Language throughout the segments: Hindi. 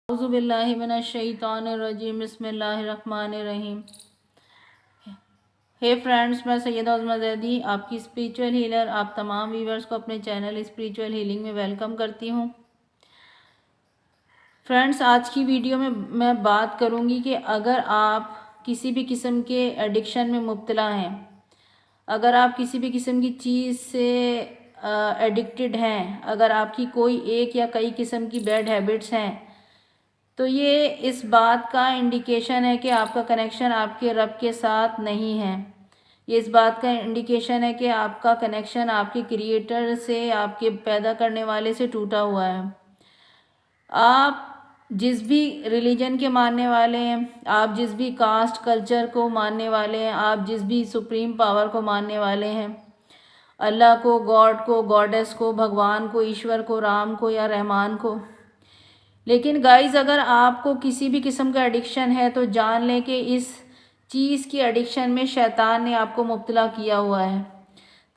औज़ुबिल्लाहिमिनश्शैतानिर्रजीम बिस्मिल्लाहिर्रहमानिर्रहीम। हे फ्रेंड्स, मैं सैयदा उज़्मा ज़ैदी आपकी स्पिरिचुअल हीलर आप तमाम व्यूवर्स को अपने चैनल स्पिरिचुअल हीलिंग में वेलकम करती हूँ। फ्रेंड्स, आज की वीडियो में मैं बात करूँगी कि अगर आप किसी भी किस्म के एडिक्शन में मुब्तला हैं, अगर आप किसी भी किस्म की चीज़ से एडिक्टेड हैं, अगर आपकी कोई एक या कई किस्म की बैड हैबिट्स हैं, तो ये इस बात का इंडिकेशन है कि आपका कनेक्शन आपके रब के साथ नहीं है। ये इस बात का इंडिकेशन है कि आपका कनेक्शन आपके क्रिएटर से, आपके पैदा करने वाले से टूटा हुआ है। आप जिस भी रिलीजन के मानने वाले हैं, आप जिस भी कास्ट कल्चर को मानने वाले हैं, आप जिस भी सुप्रीम पावर को मानने वाले हैं, अल्लाह को, गॉड को, गॉडेस को, भगवान को, ईश्वर को, राम को या रहमान को, लेकिन गाइज़ अगर आपको किसी भी किस्म का एडिक्शन है तो जान लें कि इस चीज़ की एडिक्शन में शैतान ने आपको मुब्तला किया हुआ है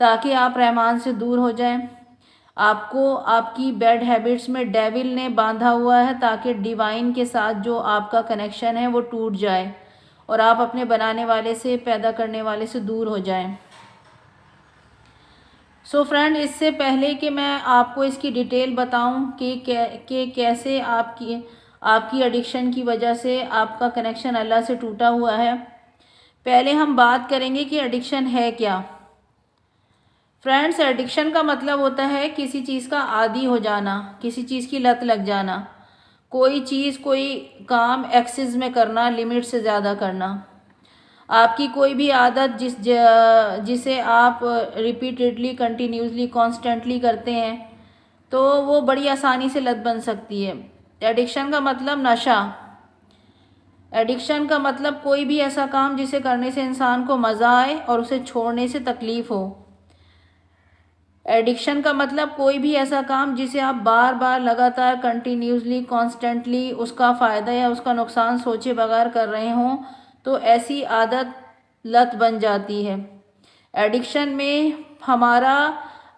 ताकि आप रहमान से दूर हो जाएं। आपको आपकी बैड हैबिट्स में डेविल ने बांधा हुआ है ताकि डिवाइन के साथ जो आपका कनेक्शन है वो टूट जाए और आप अपने बनाने वाले से, पैदा करने वाले से दूर हो जाएं। सो फ्रेंड, इससे पहले कि मैं आपको इसकी डिटेल बताऊं कि कैसे आपकी एडिक्शन की वजह से आपका कनेक्शन अल्लाह से टूटा हुआ है, पहले हम बात करेंगे कि एडिक्शन है क्या। फ्रेंड्स, एडिक्शन का मतलब होता है किसी चीज़ का आदी हो जाना, किसी चीज़ की लत लग जाना, कोई चीज़, कोई काम एक्सेस में करना, लिमिट से ज़्यादा करना। आपकी कोई भी आदत जिसे आप रिपीटेडली, कंटिन्यूसली, कॉन्स्टेंटली करते हैं तो वो बड़ी आसानी से लत बन सकती है। एडिक्शन का मतलब नशा, एडिक्शन का मतलब कोई भी ऐसा काम जिसे करने से इंसान को मज़ा आए और उसे छोड़ने से तकलीफ़ हो। एडिक्शन का मतलब कोई भी ऐसा काम जिसे आप बार बार, लगातार, कंटिन्यूसली, कॉन्स्टेंटली उसका फ़ायदा या उसका नुकसान सोचे बगैर कर रहे हों तो ऐसी आदत लत बन जाती है। एडिक्शन में हमारा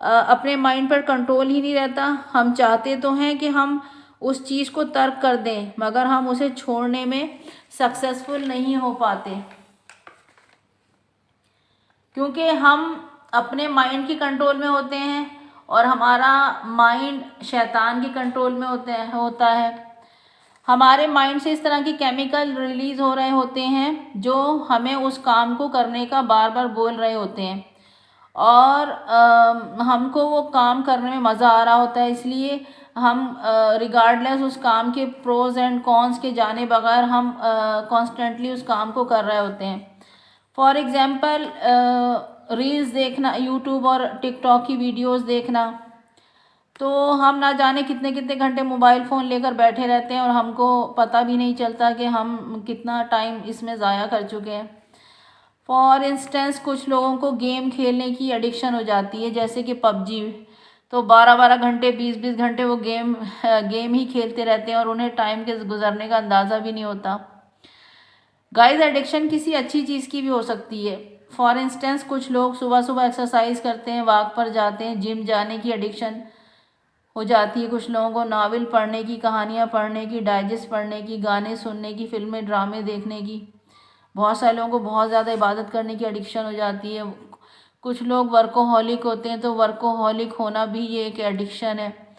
अपने माइंड पर कंट्रोल ही नहीं रहता। हम चाहते तो हैं कि हम उस चीज़ को तर्क कर दें, मगर हम उसे छोड़ने में सक्सेसफुल नहीं हो पाते क्योंकि हम अपने माइंड की कंट्रोल में होते हैं और हमारा माइंड शैतान के कंट्रोल में होता है। हमारे माइंड से इस तरह की केमिकल रिलीज़ हो रहे होते हैं जो हमें उस काम को करने का बार बार बोल रहे होते हैं और हमको वो काम करने में मज़ा आ रहा होता है, इसलिए हम रिगार्डलेस उस काम के प्रोज एंड कॉन्स के जाने बगैर हम कॉन्स्टेंटली उस काम को कर रहे होते हैं। फॉर एग्ज़ाम्पल, रील्स देखना, यूट्यूब और टिकटॉक की वीडियोस देखना, तो हम ना जाने कितने कितने घंटे मोबाइल फ़ोन लेकर बैठे रहते हैं और हमको पता भी नहीं चलता कि हम कितना टाइम इसमें ज़ाया कर चुके हैं। फॉर इंस्टेंस, कुछ लोगों को गेम खेलने की एडिक्शन हो जाती है, जैसे कि पबजी, तो 12-12 घंटे, 20-20 घंटे वो गेम ही खेलते रहते हैं और उन्हें टाइम के गुजरने का अंदाज़ा भी नहीं होता। गाइस, एडिक्शन किसी अच्छी चीज़ की भी हो सकती है। फॉर इंस्टेंस, कुछ लोग सुबह सुबह एक्सरसाइज करते हैं, वॉक पर जाते हैं, जिम जाने की एडिक्शन हो जाती है। कुछ लोगों को नावल पढ़ने की, कहानियाँ पढ़ने की, डाइजेस्ट पढ़ने की, गाने सुनने की, फिल्में ड्रामे देखने की। बहुत सारे लोगों को बहुत ज़्यादा इबादत करने की एडिक्शन हो जाती है। कुछ लोग वर्कोहॉलिक होते हैं, तो वर्कोहॉलिक होना भी ये एक एडिक्शन है।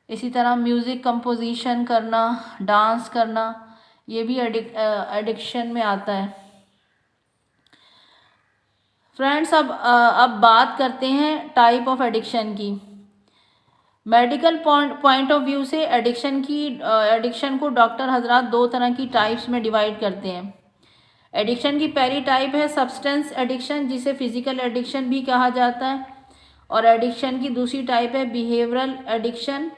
इसी तरह म्यूज़िक कंपोजिशन करना, डांस करना, ये भी एडिक्शन में आता है। फ्रेंड्स, अब बात करते हैं टाइप ऑफ एडिक्शन की। मेडिकल पॉइंट ऑफ व्यू से एडिक्शन को डॉक्टर हजरात दो तरह की टाइप्स में डिवाइड करते हैं। एडिक्शन की पहली टाइप है सब्सटेंस एडिक्शन, जिसे फिजिकल एडिक्शन भी कहा जाता है, और एडिक्शन की दूसरी टाइप है बिहेवियरल एडिक्शन।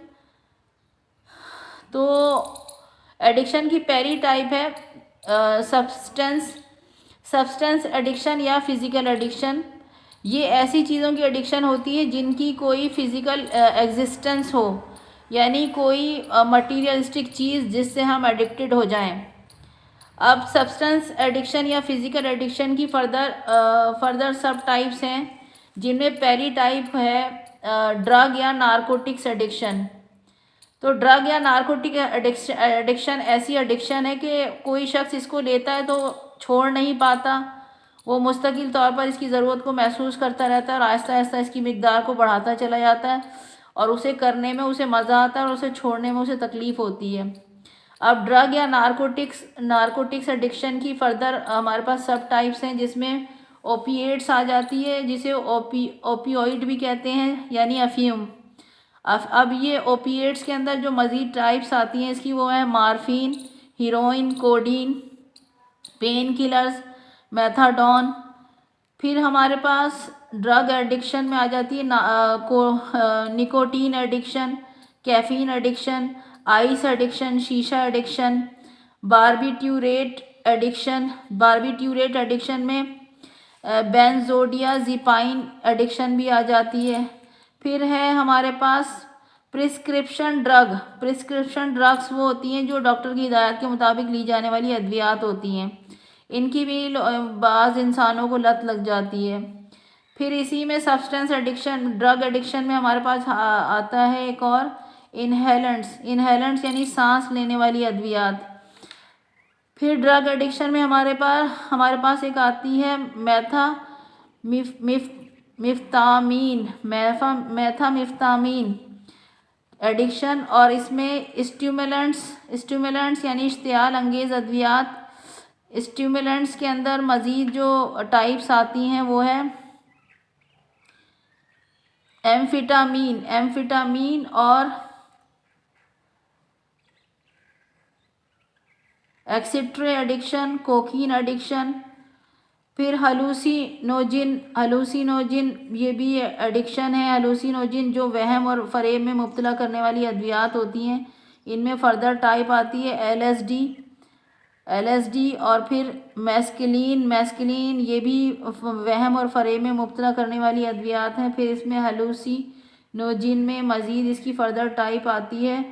तो एडिक्शन की पहली टाइप है सब्सटेंस एडिक्शन या फिजिकल एडिक्शन। ये ऐसी चीज़ों की एडिक्शन होती है जिनकी कोई फिजिकल एग्जिस्टेंस हो, यानी कोई मटीरियलिस्टिक चीज़ जिससे हम एडिक्टेड हो जाएं। अब सब्सटेंस एडिक्शन या फिजिकल एडिक्शन की फर्दर सब टाइप्स हैं, जिनमें पहली टाइप है ड्रग या नारकोटिक्स एडिक्शन। तो ड्रग या नारकोटिक एडिक्शन ऐसी एडिक्शन है कि कोई शख्स इसको लेता है तो छोड़ नहीं पाता, वो मुस्तकिल तौर पर इसकी ज़रूरत को महसूस करता रहता है और आहिस्ता आहिस्ता इसकी मिकदार को बढ़ाता चला जाता है और उसे करने में उसे मज़ा आता है और उसे छोड़ने में उसे तकलीफ़ होती है। अब ड्रग या नारकोटिक्स एडिक्शन की फर्दर हमारे पास सब टाइप्स हैं, जिसमें ओपिएट्स आ जाती है, जिसे ओपियोइड भी कहते हैं यानी अफीम। अब ये ओपिएट्स के अंदर जो मज़ीद टाइप्स आती हैं इसकी वो है morphine, heroine, codeine, pain killers, methadone. फिर हमारे पास ड्रग एडिक्शन में आ जाती है nicotine addiction, caffeine addiction, ice addiction, शीशा एडिक्शन, बारबीट्यूरेट एडिक्शन में बेंजोडियाज़ेपाइन एडिक्शन भी आ जाती है। फिर है हमारे पास प्रिस्क्रिप्शन ड्रग्स वो होती हैं जो डॉक्टर की हिदायत के मुताबिक ली जाने वाली अद्वियात होती हैं। इनकी भी बाज़ इंसानों को लत लग जाती है। फिर इसी में सब्सटेंस एडिक्शन, ड्रग एडिक्शन में हमारे पास आता है एक और इनहेलेंट्स यानी सांस लेने वाली अद्वियात। फिर ड्रग एडिक्शन में हमारे पास एक आती है मैथामिफ्तामीन एडिक्शन, और इसमें स्टिमुलेंट्स यानी इश्तियाल अंगेज़ अद्वियात। स्टिमुलेंट्स के अंदर मज़ीद जो टाइप्स आती हैं वो है एम्फिटामीन और एक्सिट्रे एडिक्शन, कोकीन एडिक्शन। फिर हलूसिनोजिन ये भी एडिक्शन है। हलूसिनोजिन जो वहम और फरेब में मुब्तला करने वाली अद्वियात होती हैं, इनमें फ़र्दर टाइप आती है एलएसडी और फिर मैस्किलीन ये भी वहम और फरेब में मुब्तला करने वाली अद्वियात हैं। फिर इसमें हलूसिनोजिन में मज़ीद इसकी फ़र्दर टाइप आती है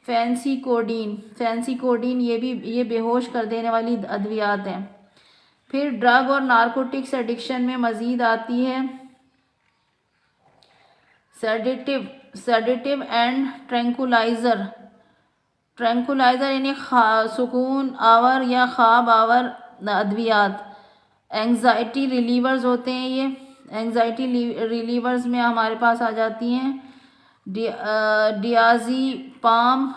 फैंसी कोडीन ये बेहोश कर देने वाली अद्वियात हैं। फिर ड्रग और नारकोटिक्स एडिक्शन में मज़ीद आती है सेडेटिव एंड ट्रैंकुलाइज़र यानी सुकून आवर या ख्वाब आवर अद्वियात। एंग्जाइटी रिलीवर्स होते हैं ये। एंग्जाइटी रिलीवर्स में हमारे पास आ जाती हैं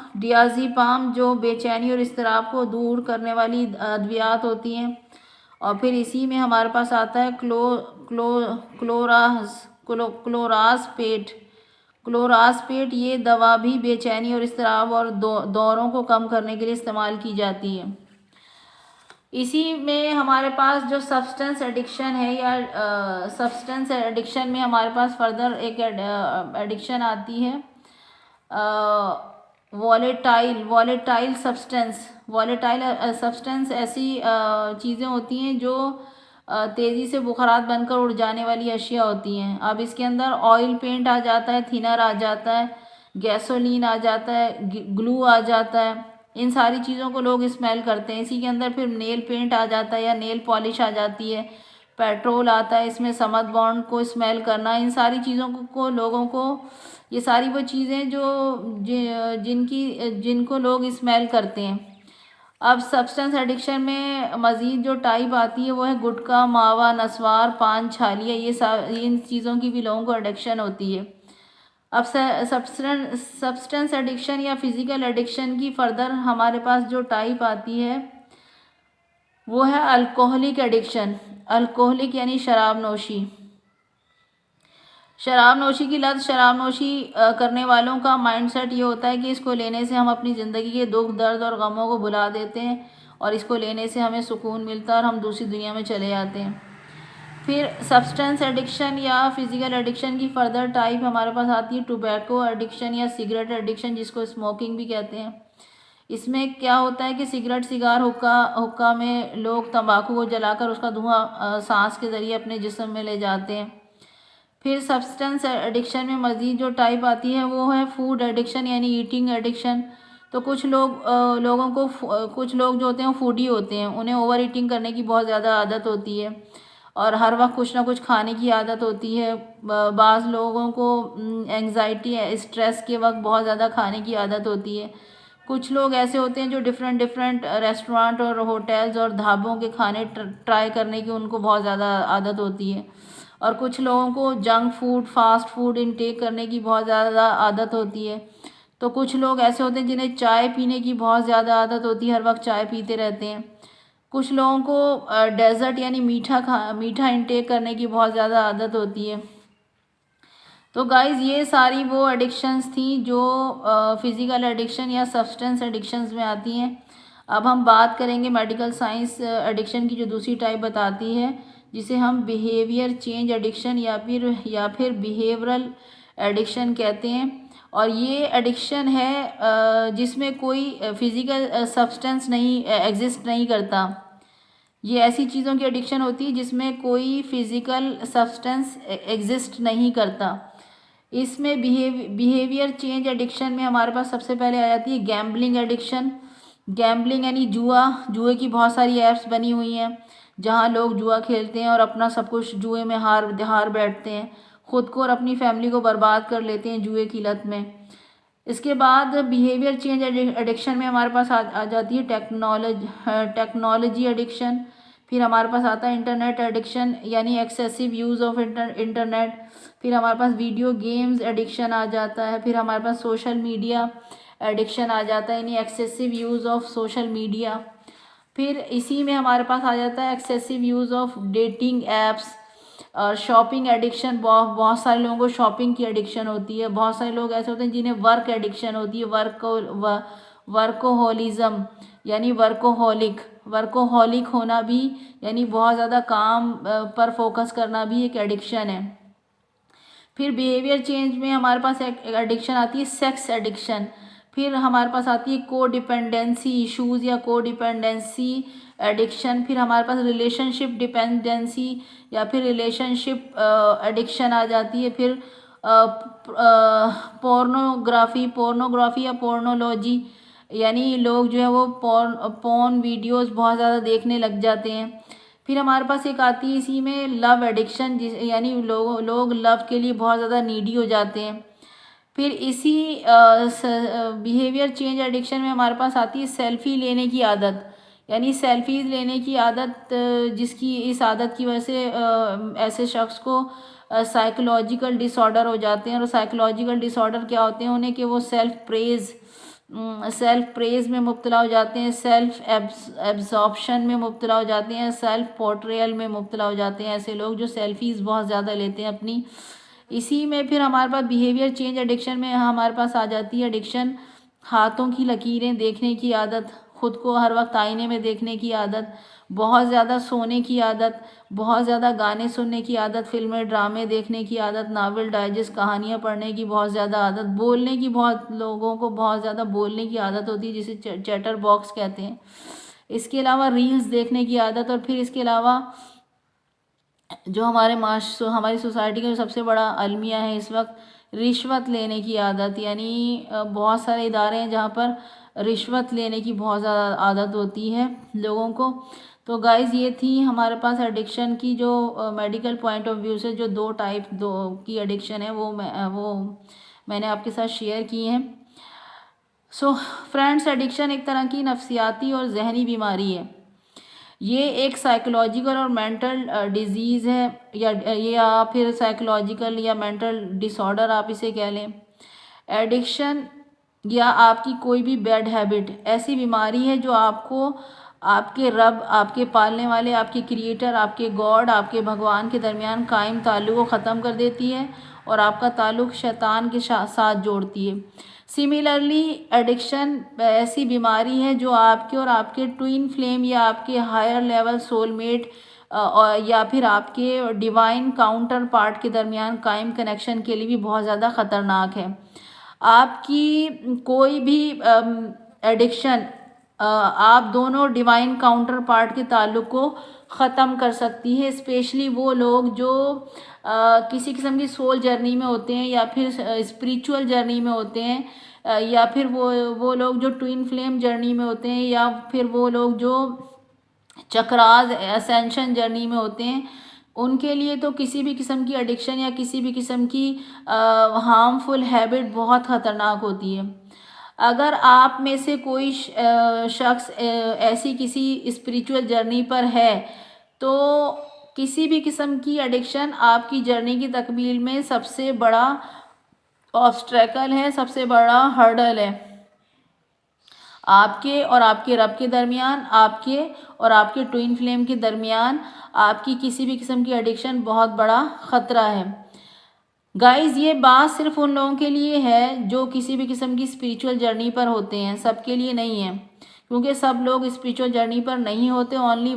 डियाज़ीपाम जो बेचैनी और इज़्तिराब को दूर करने वाली अद्वियात होती हैं। और फिर इसी में हमारे पास आता है क्लोरासपेट ये दवा भी बेचैनी और इज़्तिराब और दौरों को कम करने के लिए इस्तेमाल की जाती है। इसी में हमारे पास जो सब्सटेंस एडिक्शन है या सब्सटेंस एडिक्शन में हमारे पास फर्दर एक एडिक्शन आती है वॉलेटाइल सब्सटेंस ऐसी चीज़ें होती हैं जो तेज़ी से बुखारात बनकर उड़ जाने वाली अशिया होती हैं। अब इसके अंदर ऑयल पेंट आ जाता है, थिनर आ जाता है, गैसोलीन आ जाता है, ग्लू आ जाता है। इन सारी चीज़ों को लोग इस्तेमाल करते हैं। इसी के अंदर फिर नेल पेंट आ जाता है या नेल पॉलिश आ जाती है, पेट्रोल आता है, इसमें समद बॉन्ड को इस्तेमाल करना। इन सारी चीज़ों को लोगों को ये सारी वो चीज़ें जिनको लोग इस्तेमाल करते हैं। अब सब्सटेंस एडिक्शन में मज़ीद जो टाइप आती है वो है गुटखा, मावा, नस्वार, पान, छालिया। इन चीज़ों की भी लोगों को एडिक्शन होती है। अब सब्सटेंस एडिक्शन या फिज़िकल एडिक्शन की फ़र्दर हमारे पास जो टाइप आती है वो है अल्कोहलिक एडिक्शन। अल्कोहलिक यानी शराब नोशी की लत। शराब नोशी करने वालों का माइंडसेट ये होता है कि इसको लेने से हम अपनी ज़िंदगी के दुख, दर्द और गमों को भुला देते हैं और इसको लेने से हमें सुकून मिलता है और हम दूसरी दुनिया में चले जाते हैं। फिर सब्सटेंस एडिक्शन या फिज़िकल एडिक्शन की फ़र्दर टाइप हमारे पास आती है टोबैको एडिक्शन या सिगरेट एडिक्शन, जिसको स्मोकिंग भी कहते हैं। इसमें क्या होता है कि सिगार, हुक्का में लोग तंबाकू को जलाकर उसका धुआं सांस के ज़रिए अपने जिस्म में ले जाते हैं। फिर सब्सटेंस एडिक्शन में मज़ीद जो टाइप आती है वो है फूड एडिक्शन यानी ईटिंग एडिक्शन। तो कुछ लोग जो होते हैं वो फूडी होते हैं, उन्हें ओवर ईटिंग करने की बहुत ज़्यादा आदत होती है और हर वक्त कुछ ना कुछ खाने की आदत होती है। बाज़ लोगों को एंग्जाइटी स्ट्रेस के वक्त बहुत ज़्यादा खाने की आदत होती है। कुछ लोग ऐसे होते हैं जो डिफरेंट डिफरेंट रेस्टोरेंट और होटल्स और ढाबों के खाने ट्राई करने की उनको बहुत ज़्यादा आदत होती है। और कुछ लोगों को junk food fast food intake करने की बहुत ज़्यादा आदत होती है। तो कुछ लोग ऐसे होते हैं जिन्हें चाय पीने की बहुत ज़्यादा आदत होती है, हर वक्त चाय पीते रहते हैं। कुछ लोगों को डेज़र्ट यानी मीठा इनटेक करने की बहुत ज़्यादा आदत होती है। तो गाइज़ ये सारी वो एडिक्शंस थी जो फिज़िकल एडिक्शन या सब्सटेंस एडिक्शंस में आती हैं। अब हम बात करेंगे मेडिकल साइंस एडिक्शन की जो दूसरी टाइप बताती है, जिसे हम बिहेवियर चेंज एडिक्शन या फिर बिहेवियरल एडिक्शन कहते हैं। और ये एडिक्शन है जिसमें कोई फिज़िकल सब्सटेंस नहीं एग्जिस्ट नहीं करता। ये ऐसी चीज़ों की एडिक्शन होती है जिसमें कोई फिज़िकल सब्सटेंस एग्जिस्ट नहीं करता। इसमें बिहेवियर चेंज एडिक्शन में हमारे पास सबसे पहले आ जाती है गैम्बलिंग एडिक्शन। गैम्बलिंग यानी जुए की बहुत सारी ऐप्स बनी हुई हैं जहां लोग जुआ खेलते हैं और अपना सब कुछ जुए में हार बैठते हैं, खुद को और अपनी फैमिली को बर्बाद कर लेते हैं जुए की लत में। इसके बाद बिहेवियर चेंज एडिक्शन में हमारे पास आ जाती है टेक्नोलॉजी एडिक्शन। फिर हमारे पास आता है इंटरनेट एडिक्शन यानी एक्सेसिव यूज़ ऑफ इंटरनेट। फिर हमारे पास वीडियो गेम्स एडिक्शन आ जाता है। फिर हमारे पास सोशल मीडिया एडिक्शन आ जाता है यानी excessive use of social media. फिर इसी में हमारे पास आ जाता है excessive use of dating apps. और शॉपिंग एडिक्शन, बहुत सारे लोगों को शॉपिंग की एडिक्शन होती है। बहुत सारे लोग ऐसे होते हैं जिन्हें वर्क एडिक्शन होती है, वर्कोहोलिज्म यानी वर्कोहॉलिक होना भी यानी बहुत ज़्यादा काम पर फोकस करना भी एक एडिक्शन है। फिर बिहेवियर चेंज में हमारे पास एक एडिक्शन आती है सेक्स एडिक्शन। फिर हमारे पास आती है को डिपेंडेंसी इश्यूज़ या को डिपेंडेंसी एडिक्शन। फिर हमारे पास रिलेशनशिप डिपेंडेंसी या फिर रिलेशनशिप एडिक्शन आ जाती है। फिर पोर्नोग्राफी या पोर्नोलॉजी यानी लोग जो है वो पॉर्न वीडियोस बहुत ज़्यादा देखने लग जाते हैं। फिर हमारे पास एक आती है इसी में लव एडिक्शन, यानी लोग लव के लिए बहुत ज़्यादा नीडी हो जाते हैं। फिर इसी बिहेवियर चेंज एडिक्शन में हमारे पास आती है सेल्फ़ी लेने की आदत, यानी सेल्फीज़ लेने की आदत, जिसकी इस आदत की वजह से ऐसे शख्स को साइकोलॉजिकल डिसऑर्डर हो जाते हैं। और साइकोलॉजिकल डिसऑर्डर क्या होते हैं उन्हें कि वो सेल्फ प्रेज़ में मुब्तला हो जाते हैं, सेल्फ एब्जॉर्प्शन में मुब्तला हो जाते हैं, सेल्फ पोर्ट्रेयल में मुब्तला हो जाते हैं ऐसे लोग जो सेल्फीज़ बहुत ज़्यादा लेते हैं अपनी। इसी में फिर हमारे पास बिहेवियर चेंज एडिक्शन में हमारे पास आ जाती है एडिक्शन हाथों की लकीरें देखने की आदत, खुद को हर वक्त आईने में देखने की आदत, बहुत ज़्यादा सोने की आदत, बहुत ज़्यादा गाने सुनने की आदत, फिल्में ड्रामे देखने की आदत, नावल डाइजेस्ट कहानियाँ पढ़ने की बहुत ज़्यादा आदत, बोलने की बहुत लोगों को बहुत ज़्यादा बोलने की आदत होती है जिसे चैटर बॉक्स कहते हैं। इसके अलावा रील्स देखने की आदत। और फिर इसके अलावा जो हमारी सोसाइटी का जो सबसे बड़ा अलमिया है इस वक्त, रिश्वत लेने की आदत, यानी बहुत सारे इदारे हैं जहाँ पर रिश्वत लेने की बहुत ज़्यादा आदत होती है लोगों को। तो गाइज़ ये थी हमारे पास एडिक्शन की जो मेडिकल पॉइंट ऑफ व्यू से जो दो की एडिक्शन है वो मैंने आपके साथ शेयर की हैं। सो फ्रेंड्स, एडिक्शन एक तरह की नफ्सियाती और जहनी बीमारी है। ये एक साइकोलॉजिकल और मेंटल डिजीज़ है, या फिर साइकोलॉजिकल या मेंटल डिसऑर्डर आप इसे कह लें। एडिक्शन या आपकी कोई भी बैड हैबिट ऐसी बीमारी है जो आपको आपके रब, आपके पालने वाले, आपके क्रिएटर, आपके गॉड, आपके भगवान के दरमियान कायम ताल्लुक़ को ख़त्म कर देती है और आपका ताल्लुक़ शैतान के साथ जोड़ती है। सिमिलरली एडिक्शन ऐसी बीमारी है जो आपके और आपके ट्विन फ्लेम या आपके हायर लेवल सोलमेट या फिर आपके डिवाइन काउंटर पार्ट के दरमियान कायम कनेक्शन के लिए भी बहुत ज़्यादा ख़तरनाक है। आपकी कोई भी एडिक्शन आप दोनों डिवाइन काउंटर पार्ट के ताल्लुक़ को ख़त्म कर सकती है, स्पेशली वो लोग जो किसी किस्म की सोल जर्नी में होते हैं या फिर स्पिरिचुअल जर्नी में होते हैं, या फिर वो लोग जो ट्विन फ्लेम जर्नी में होते हैं, या फिर वो लोग जो चक्रास असेंशन जर्नी में होते हैं। उनके लिए तो किसी भी किस्म की एडिक्शन या किसी भी किस्म की हार्मफुल हैबिट बहुत ख़तरनाक होती है। अगर आप में से कोई शख्स ऐसी किसी स्पिरिचुअल जर्नी पर है, तो किसी भी किस्म की एडिक्शन आपकी जर्नी की तकमील में सबसे बड़ा ऑब्स्ट्रैकल है, सबसे बड़ा हर्डल है आपके और आपके रब के दरमियान, आपके और आपके ट्विन फ्लेम के दरमियान। आपकी किसी भी किस्म की एडिक्शन बहुत बड़ा ख़तरा है। गाइज़, ये बात सिर्फ उन लोगों के लिए है जो किसी भी किस्म की स्पिरिचुअल जर्नी पर होते हैं, सबके लिए नहीं है, क्योंकि सब लोग स्पिरिचुअल जर्नी पर नहीं होते। Only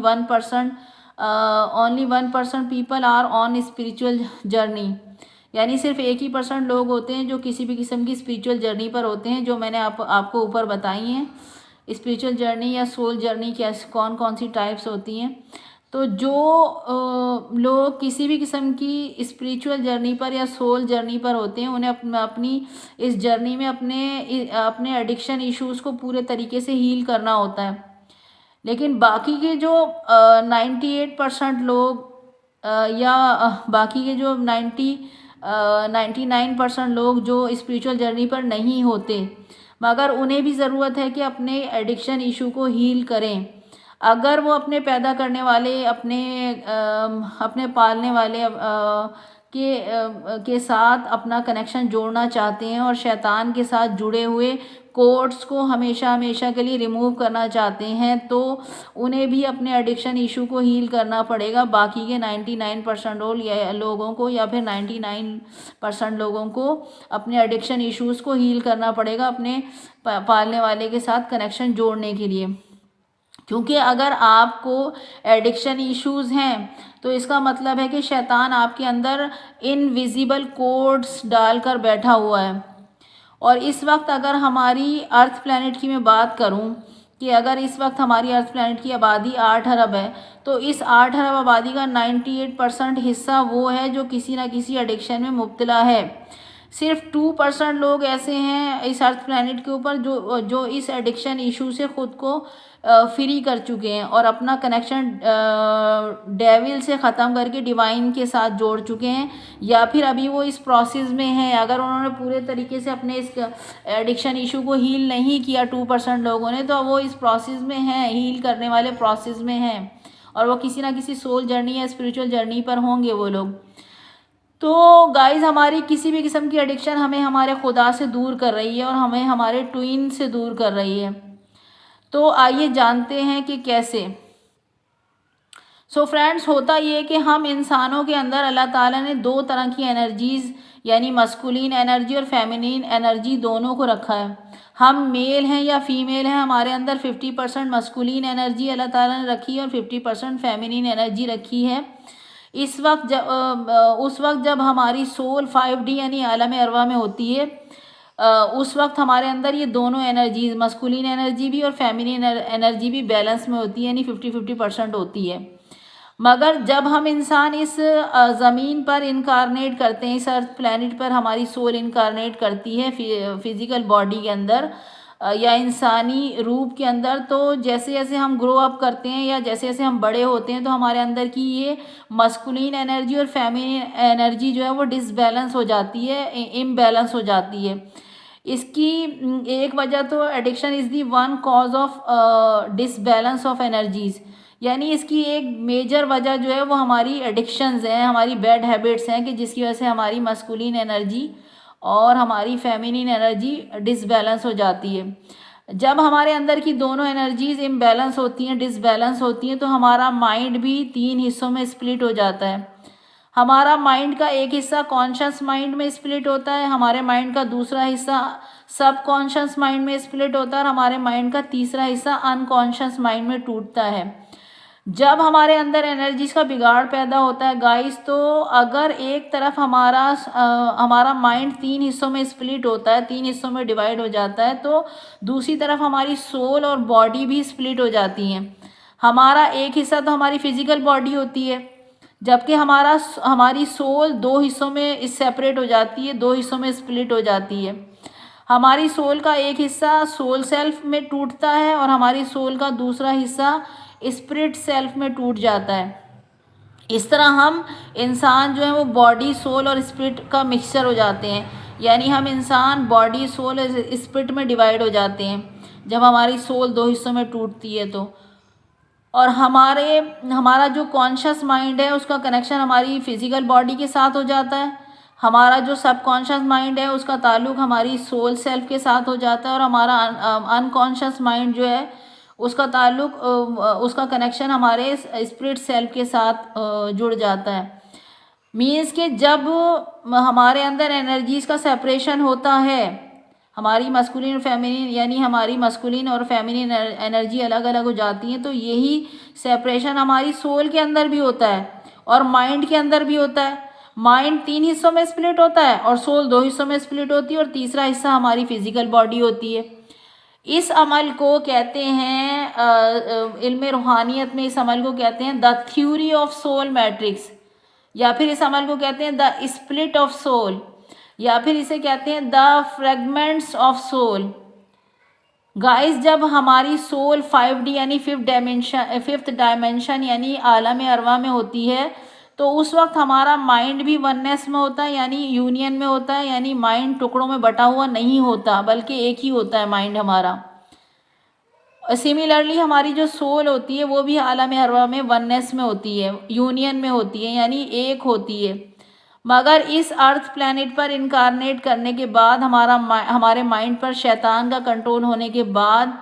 1% people are on spiritual journey, यानी सिर्फ 1% लोग होते हैं जो किसी भी किस्म की स्पिरिचुअल जर्नी पर होते हैं, जो मैंने आपको ऊपर बताई हैं। स्पिरिचुअल जर्नी या सोल जर्नी कौन कौन सी टाइप्स होती हैं। तो जो लोग किसी भी किस्म की स्पिरिचुअल जर्नी पर या सोल जर्नी पर होते हैं, उन्हें अपनी इस जर्नी में अपने एडिक्शन इश्यूज़ को पूरे तरीके से हील करना होता है। लेकिन बाकी के जो 98% लोग या बाकी के जो 99% लोग जो स्पिरिचुअल जर्नी पर नहीं होते, मगर उन्हें भी ज़रूरत है कि अपने एडिक्शन इशू को हील करें। अगर वो अपने पैदा करने वाले, अपने पालने वाले के साथ अपना कनेक्शन जोड़ना चाहते हैं और शैतान के साथ जुड़े हुए कोड्स को हमेशा हमेशा के लिए रिमूव करना चाहते हैं, तो उन्हें भी अपने एडिक्शन इशू को हील करना पड़ेगा। बाकी के 99% लोगों को या फिर 99% लोगों को अपने एडिक्शन इश्यूज़ को हील करना पड़ेगा अपने पालने वाले के साथ कनेक्शन जोड़ने के लिए। क्योंकि अगर आपको एडिक्शन इश्यूज़ हैं, तो इसका मतलब है कि शैतान आपके अंदर इनविजिबल कोड्स डालकर बैठा हुआ है। और इस वक्त अगर हमारी अर्थ प्लैनेट की मैं बात करूं कि अगर इस वक्त हमारी अर्थ प्लैनेट की आबादी 8 अरब है, तो इस 8 अरब आबादी का 98% हिस्सा वो है जो किसी ना किसी एडिक्शन में मुब्तला है। सिर्फ 2% लोग ऐसे हैं इस अर्थ प्लैनेट के ऊपर जो इस एडिक्शन इशू से ख़ुद को फ्री कर चुके हैं और अपना कनेक्शन डेविल से ख़त्म करके डिवाइन के साथ जोड़ चुके हैं, या फिर अभी वो इस प्रोसेस में हैं। अगर उन्होंने पूरे तरीके से अपने इस एडिक्शन इशू को हील नहीं किया 2% लोगों ने, तो वो इस प्रोसेस में हैं, हील करने वाले प्रोसेस में हैं, और वो किसी ना किसी सोल जर्नी या स्पिरिचुअल जर्नी पर होंगे वो लोग। तो गाइज़, हमारी किसी भी किस्म की एडिक्शन हमें हमारे खुदा से दूर कर रही है और हमें हमारे ट्विन से दूर कर रही है। तो आइए जानते हैं कि कैसे। सो फ्रेंड्स, होता ये है कि हम इंसानों के अंदर अल्लाह ताला ने 2 तरह की एनर्जीज़, यानी मस्कुलिन एनर्जी और फेमिनिन एनर्जी, दोनों को रखा है। हम मेल हैं या फीमेल हैं, हमारे अंदर 50% मस्कुलिन एनर्जी अल्लाह ताला ने रखी है और 50% फेमिनिन एनर्जी रखी है। उस वक्त जब हमारी सोल 5D यानी आलम अरवा में होती है, उस वक्त हमारे अंदर ये दोनों एनर्जीज, मस्कुलिन एनर्जी भी और फेमिनिन एनर्जी भी बैलेंस में होती है, यानी 50-50% होती है। मगर जब हम इंसान इस ज़मीन पर इनकारनेट करते हैं, इस अर्थ प्लैनेट पर हमारी सोल इनकारनेट करती है फिज़िकल बॉडी के अंदर या इंसानी रूप के अंदर, तो जैसे जैसे हम ग्रो अप करते हैं या जैसे जैसे हम बड़े होते हैं, तो हमारे अंदर की ये मस्कुलिन एनर्जी और फेमिनिन एनर्जी जो है वो डिसबैलेंस हो जाती है, इम्बैलेंस हो जाती है। इसकी एक वजह तो addiction is the one cause of disbalance of energies, यानी इसकी एक मेजर वजह जो है वो हमारी एडिक्शंस हैं, हमारी बैड हैबिट्स हैं, कि जिसकी वजह से हमारी मस्कुलिन एनर्जी और हमारी फेमिनिन एनर्जी डिसबैलेंस हो जाती है। जब हमारे अंदर की दोनों एनर्जीज इम्बैलेंस होती हैं, डिसबैलेंस होती हैं, तो हमारा माइंड भी 3 हिस्सों में स्प्लिट हो जाता है। हमारा माइंड का एक हिस्सा कॉन्शियस माइंड में स्प्लिट होता है, हमारे माइंड का दूसरा हिस्सा सब कॉन्शियस माइंड में स्प्लिट होता है और हमारे माइंड का तीसरा हिस्सा अनकॉन्शियस माइंड में टूटता है। जब हमारे अंदर एनर्जीज का बिगाड़ पैदा होता है गाइस, तो अगर एक तरफ हमारा माइंड 3 हिस्सों में स्प्लिट होता है, 3 हिस्सों में डिवाइड हो जाता है, तो दूसरी तरफ हमारी सोल और बॉडी भी स्प्लिट हो जाती हैं। हमारा एक हिस्सा तो हमारी फिजिकल बॉडी होती है, जबकि हमारी सोल 2 हिस्सों में सेपरेट हो जाती है, 2 हिस्सों में स्प्लिट हो जाती है। हमारी सोल का एक हिस्सा सोल सेल्फ में टूटता है और हमारी सोल का दूसरा हिस्सा स्पिरिट सेल्फ में टूट जाता है। इस तरह हम इंसान जो है वो बॉडी, सोल और स्पिरिट का मिक्सचर हो जाते हैं, यानी हम इंसान बॉडी, सोल और स्पिरिट में डिवाइड हो जाते हैं जब हमारी सोल दो हिस्सों में टूटती है तो। और हमारा जो कॉन्शियस माइंड है उसका कनेक्शन हमारी फिजिकल बॉडी के साथ हो जाता है, हमारा जो सबकॉन्शियस माइंड है उसका ताल्लुक हमारी सोल सेल्फ के साथ हो जाता है, और हमारा अनकॉन्शियस माइंड जो है उसका ताल्लुक उसका कनेक्शन हमारे स्पिरिट सेल्फ के साथ जुड़ जाता है। मीन्स कि जब हमारे अंदर एनर्जीज का सेपरेशन होता है, हमारी मस्कुलिन और फेमिनिन, यानी हमारी मस्कुलिन और फेमिनिन एनर्जी अलग अलग हो जाती हैं, तो यही सेपरेशन हमारी सोल के अंदर भी होता है और माइंड के अंदर भी होता है। माइंड 3 हिस्सों में स्प्लिट होता है और सोल 2 हिस्सों में स्प्लिट होती है, और तीसरा हिस्सा हमारी फिजिकल बॉडी होती है। इस अमल को कहते हैं इल्म रूहानियत में, इस अमल को कहते हैं the theory of soul matrix, या फिर इस अमल को कहते हैं द स्प्लिट ऑफ सोल, या फिर इसे कहते हैं the fragments of soul. Guys, जब हमारी सोल 5D यानी फिफ्थ डायमेंशन यानी आलम अरवा में होती है, तो उस वक्त हमारा माइंड भी वननेस में होता है, यानी यूनियन में होता है, यानी माइंड टुकड़ों में बटा हुआ नहीं होता बल्कि एक ही होता है माइंड हमारा। सिमिलरली हमारी जो सोल होती है वो भी आलम अरवा में वननेस में होती है, यूनियन में होती है, यानी एक होती है। मगर इस अर्थ प्लैनेट पर इनकारनेट करने के बाद हमारे माइंड पर शैतान का कंट्रोल होने के बाद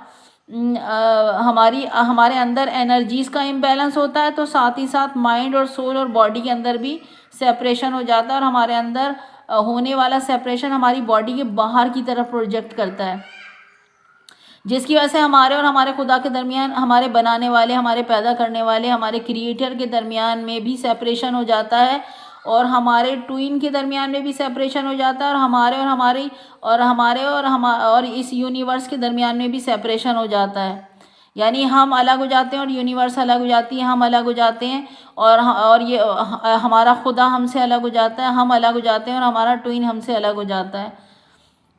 हमारे अंदर एनर्जीज़ का इम्बैलेंस होता है, तो साथ ही साथ माइंड और सोल और बॉडी के अंदर भी सेपरेशन हो जाता है, और हमारे अंदर होने वाला सेपरेशन हमारी बॉडी के बाहर की तरफ प्रोजेक्ट करता है, जिसकी वजह से हमारे और हमारे खुदा के दरमियान, हमारे बनाने वाले, हमारे पैदा करने वाले, हमारे क्रिएटर के दरमियान में भी सेपरेशन हो जाता है, और हमारे ट्विन के दरमियान में भी सेपरेशन हो जाता है, और हमारे और इस यूनिवर्स के दरमियान में भी सेपरेशन हो जाता है। यानी हम अलग हो जाते हैं और यूनिवर्स अलग हो जाती है, हम अलग हो जाते हैं और ये हमारा खुदा हमसे अलग हो जाता है, हम अलग हो जाते हैं और हमारा ट्विन हमसे अलग हो जाता है।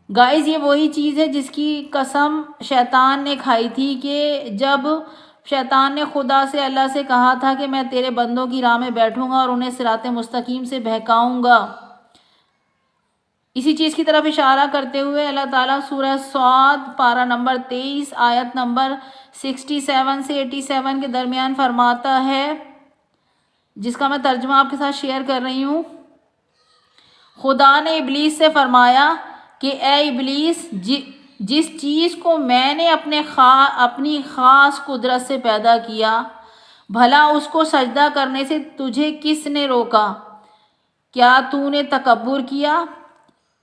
गाइस, ये वही चीज़ है जिसकी कसम शैतान ने खाई थी कि जब शैतान ने खुदा से, अल्लाह से कहा था कि मैं तेरे बंदों की राह में बैठूंगा और उन्हें सिराते मुस्तकीम से बहकाऊंगा। इसी चीज़ की तरफ इशारा करते हुए अल्लाह ताला सूरह सौद पारा नंबर 23 आयत नंबर 67 से 87 के दरमियान फरमाता है, जिसका मैं तर्जुमा आपके साथ शेयर कर रही हूँ। खुदा ने इबलीस से फरमाया कि ए इबलीस, जिस चीज़ को मैंने अपनी ख़ास कुदरत से पैदा किया, भला उसको सजदा करने से तुझे किसने रोका? क्या तूने तकब्बुर किया,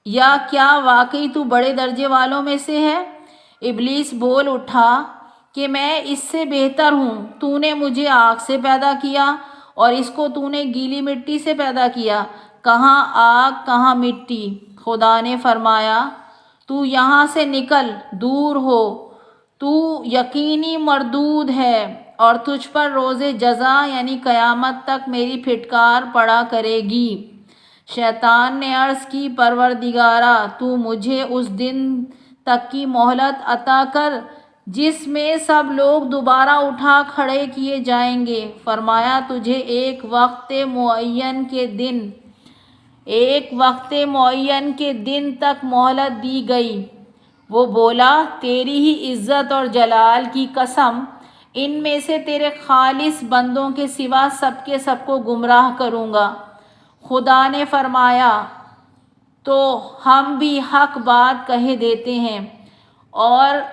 या क्या वाकई तू बड़े दर्जे वालों में से है? इबलीस बोल उठा कि मैं इससे बेहतर हूँ। तूने मुझे आग से पैदा किया और इसको तूने गीली मिट्टी से पैदा किया। कहाँ आग, कहाँ मिट्टी? खुदा ने फरमाया, तू यहाँ से निकल, दूर हो, तू यकीनी मरदूद है और तुझ पर रोज़े जज़ा यानी क़यामत तक मेरी फिटकार पड़ा करेगी। शैतान ने अर्ज़ की, परवरदिगारा, तू मुझे उस दिन तक की मोहलत अता कर जिसमें सब लोग दोबारा उठा खड़े किए जाएंगे। फरमाया, तुझे एक वक्त मुअय्यन के दिन तक मोहलत दी गई। वो बोला, तेरी ही इज़्ज़त और जलाल की कसम, इनमें से तेरे खालिस बंदों के सिवा सबको गुमराह करूँगा। खुदा ने फरमाया, तो हम भी हक बात कहे देते हैं और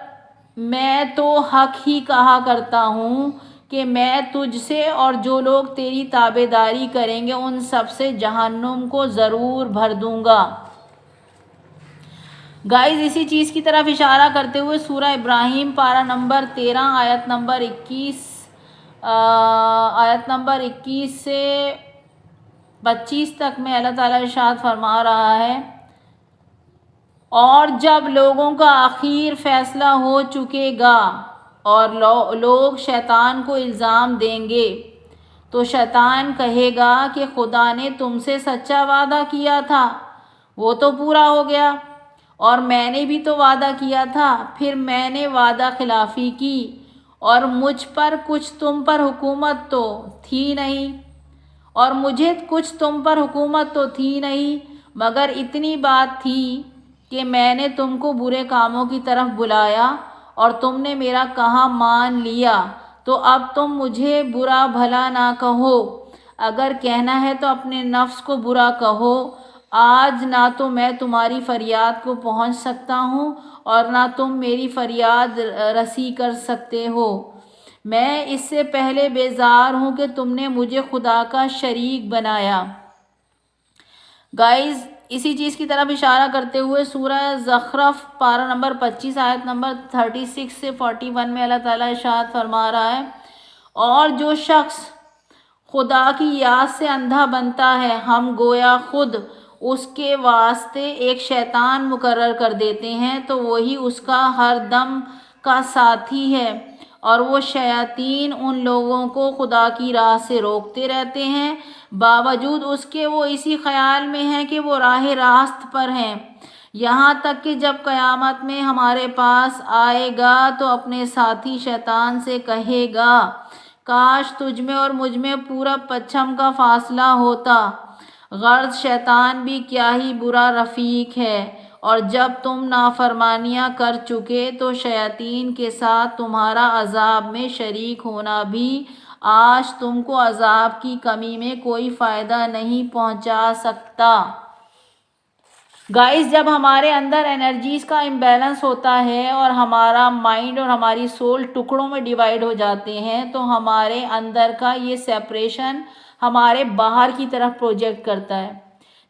मैं तो हक ही कहा करता हूँ कि मैं तुझसे और जो लोग तेरी ताबेदारी करेंगे उन सब से जहन्नुम को ज़रूर भर दूँगा। गाइस, इसी चीज़ की तरफ इशारा करते हुए सूरह इब्राहिम पारा नंबर 13 आयत नंबर 21 से 25 तक में अल्लाह ताला इरशाद फरमा रहा है, और जब लोगों का आखिर फैसला हो चुकेगा और लोग शैतान को इल्ज़ाम देंगे, तो शैतान कहेगा कि खुदा ने तुमसे सच्चा वादा किया था, वो तो पूरा हो गया, और मैंने भी तो वादा किया था, फिर मैंने वादा खिलाफ़ी की और मुझ पर कुछ तुम पर हुकूमत तो थी नहीं, और मुझे कुछ तुम पर हुकूमत तो थी नहीं, मगर इतनी बात थी कि मैंने तुमको बुरे कामों की तरफ बुलाया और तुमने मेरा कहा मान लिया। तो अब तुम मुझे बुरा भला ना कहो, अगर कहना है तो अपने नफ्स को बुरा कहो। आज ना तो मैं तुम्हारी फरियाद को पहुंच सकता हूँ और ना तुम मेरी फरियाद रसी कर सकते हो। मैं इससे पहले बेजार हूँ कि तुमने मुझे खुदा का शरीक बनाया। गाइस, इसी चीज़ की तरफ इशारा करते हुए सूरह ज़खरफ पारा नंबर 25 आयत नंबर 36 से 41 में अल्लाह ताला इरशाद फरमा रहा है, और जो शख्स खुदा की याद से अंधा बनता है, हम गोया खुद उसके वास्ते एक शैतान मुकर्रर कर देते हैं, तो वही उसका हर दम का साथी है, और वो शयातीन उन लोगों को खुदा की राह से रोकते रहते हैं, बावजूद उसके वो इसी ख्याल में हैं कि वो राह रास्त पर हैं, यहाँ तक कि जब क़यामत में हमारे पास आएगा तो अपने साथी शैतान से कहेगा, काश तुझ में और मुझ में पूरा पच्छम का फासला होता। गर्ज शैतान भी क्या ही बुरा रफ़ीक है, और जब तुम नाफरमानियाँ कर चुके तो शयातीन के साथ तुम्हारा अजाब में शरीक होना भी आज तुमको अजाब की कमी में कोई फ़ायदा नहीं पहुंचा सकता। गाइस, जब हमारे अंदर एनर्जीज़ का इम्बैलेंस होता है और हमारा माइंड और हमारी सोल टुकड़ों में डिवाइड हो जाते हैं, तो हमारे अंदर का ये सेपरेशन हमारे बाहर की तरफ प्रोजेक्ट करता है,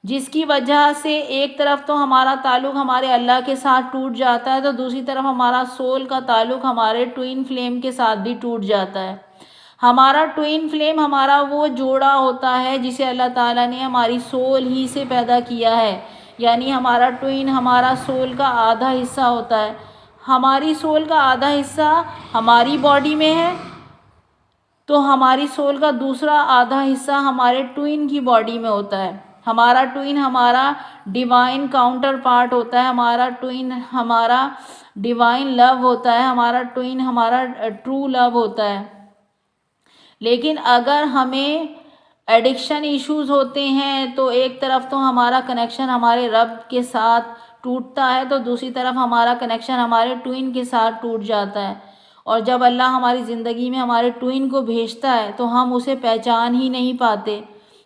जिसकी वजह से एक तरफ तो हमारा ताल्लुक़ हमारे अल्लाह के साथ टूट जाता है, तो दूसरी तरफ हमारा सोल का ताल्लुक़ हमारे ट्विन फ्लेम के साथ भी टूट जाता है। हमारा ट्विन फ्लेम हमारा वो जोड़ा होता है जिसे अल्लाह ताला ने हमारी सोल ही से पैदा किया है, यानी हमारा ट्विन हमारा सोल का आधा हिस्सा होता है। हमारी सोल का आधा हिस्सा हमारी बॉडी में है, तो हमारी सोल का दूसरा आधा हिस्सा हमारे ट्विन की बॉडी में होता है। हमारा ट्विन हमारा डिवाइन काउंटर पार्ट होता है, हमारा ट्विन हमारा डिवाइन लव होता है, हमारा ट्विन हमारा ट्रू लव होता है। लेकिन अगर हमें एडिक्शन इश्यूज़ होते हैं तो एक तरफ तो हमारा कनेक्शन हमारे रब के साथ टूटता है, तो दूसरी तरफ हमारा कनेक्शन हमारे ट्विन के साथ टूट जाता है। और जब अल्लाह हमारी ज़िंदगी में हमारे ट्विन को भेजता है तो हम उसे पहचान ही नहीं पाते,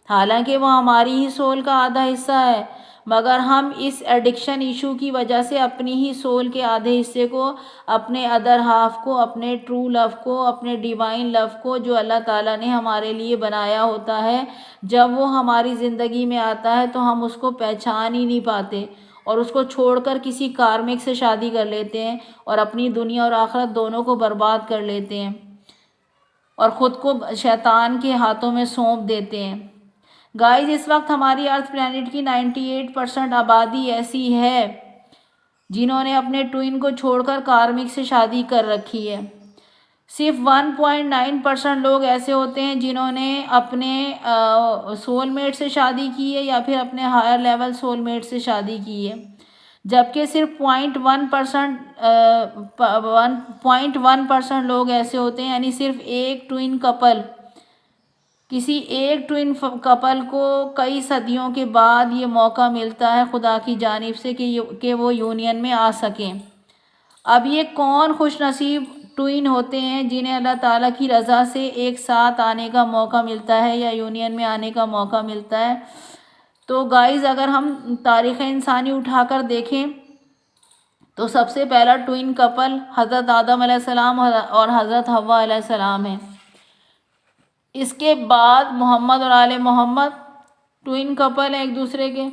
हालांकि वो हमारी ही सोल का आधा हिस्सा है, मगर हम इस एडिक्शन इशू की वजह से अपनी ही सोल के आधे हिस्से को, अपने अदर हाफ को, अपने ट्रू लव को, अपने डिवाइन लव को जो अल्लाह ताला ने हमारे लिए बनाया होता है, जब वो हमारी ज़िंदगी में आता है तो हम उसको पहचान ही नहीं पाते और उसको छोड़कर किसी कार्मिक से शादी कर लेते हैं और अपनी दुनिया और आखिरत दोनों को बर्बाद कर लेते हैं और ख़ुद को शैतान के हाथों में सौंप देते हैं। गाइस, इस वक्त हमारी अर्थ प्लैनेट की 98% आबादी ऐसी है जिन्होंने अपने ट्विन को छोड़कर कार्मिक से शादी कर रखी है। सिर्फ 1.9% लोग ऐसे होते हैं जिन्होंने अपने सोलमेट से शादी की है या फिर अपने हायर लेवल सोलमेट से शादी की है, जबकि सिर्फ 1.1% लोग ऐसे होते हैं, यानी सिर्फ एक ट्विन कपल, किसी एक ट्विन कपल को कई सदियों के बाद ये मौका मिलता है खुदा की जानिब से कि वो यूनियन में आ सकें। अब ये कौन खुशनसीब ट्विन होते हैं जिन्हें अल्लाह ताला की रज़ा से एक साथ आने का मौका मिलता है या यूनियन में आने का मौका मिलता है? तो गाइस, अगर हम तारीख़ इंसानी उठाकर देखें तो सबसे पहला ट्विन कपल हज़रत आदम अलैहिस्सलाम और हज़रत हव्वा अलैहिस्सलाम है। इसके बाद मोहम्मद और आले मोहम्मद ट्विन कपल हैं एक दूसरे के।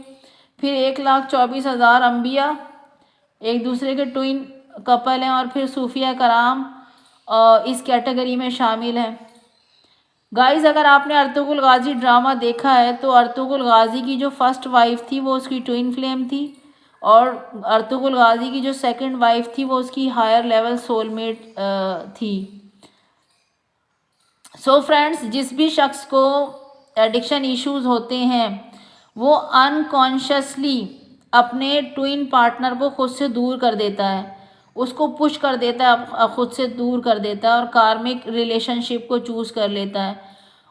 फिर 1,24,000 अम्बिया एक दूसरे के ट्विन कपल हैं, और फिर सूफिया कराम इस कैटेगरी में शामिल हैं। गाइस, अगर आपने अर्तुगरुल गाजी ड्रामा देखा है तो अर्तुगरुल गाजी की जो फर्स्ट वाइफ थी वो उसकी ट्विन फ्लेम थी, और अर्तुगरुल गाजी की जो सेकंड वाइफ थी वो उसकी हायर लेवल सोलमेट थी। सो फ्रेंड्स, जिस भी शख्स को एडिक्शन इश्यूज़ होते हैं वो अनकॉन्शियसली अपने ट्विन पार्टनर को खुद से दूर कर देता है, उसको पुश कर देता है, खुद से दूर कर देता है और कार्मिक रिलेशनशिप को चूज़ कर लेता है।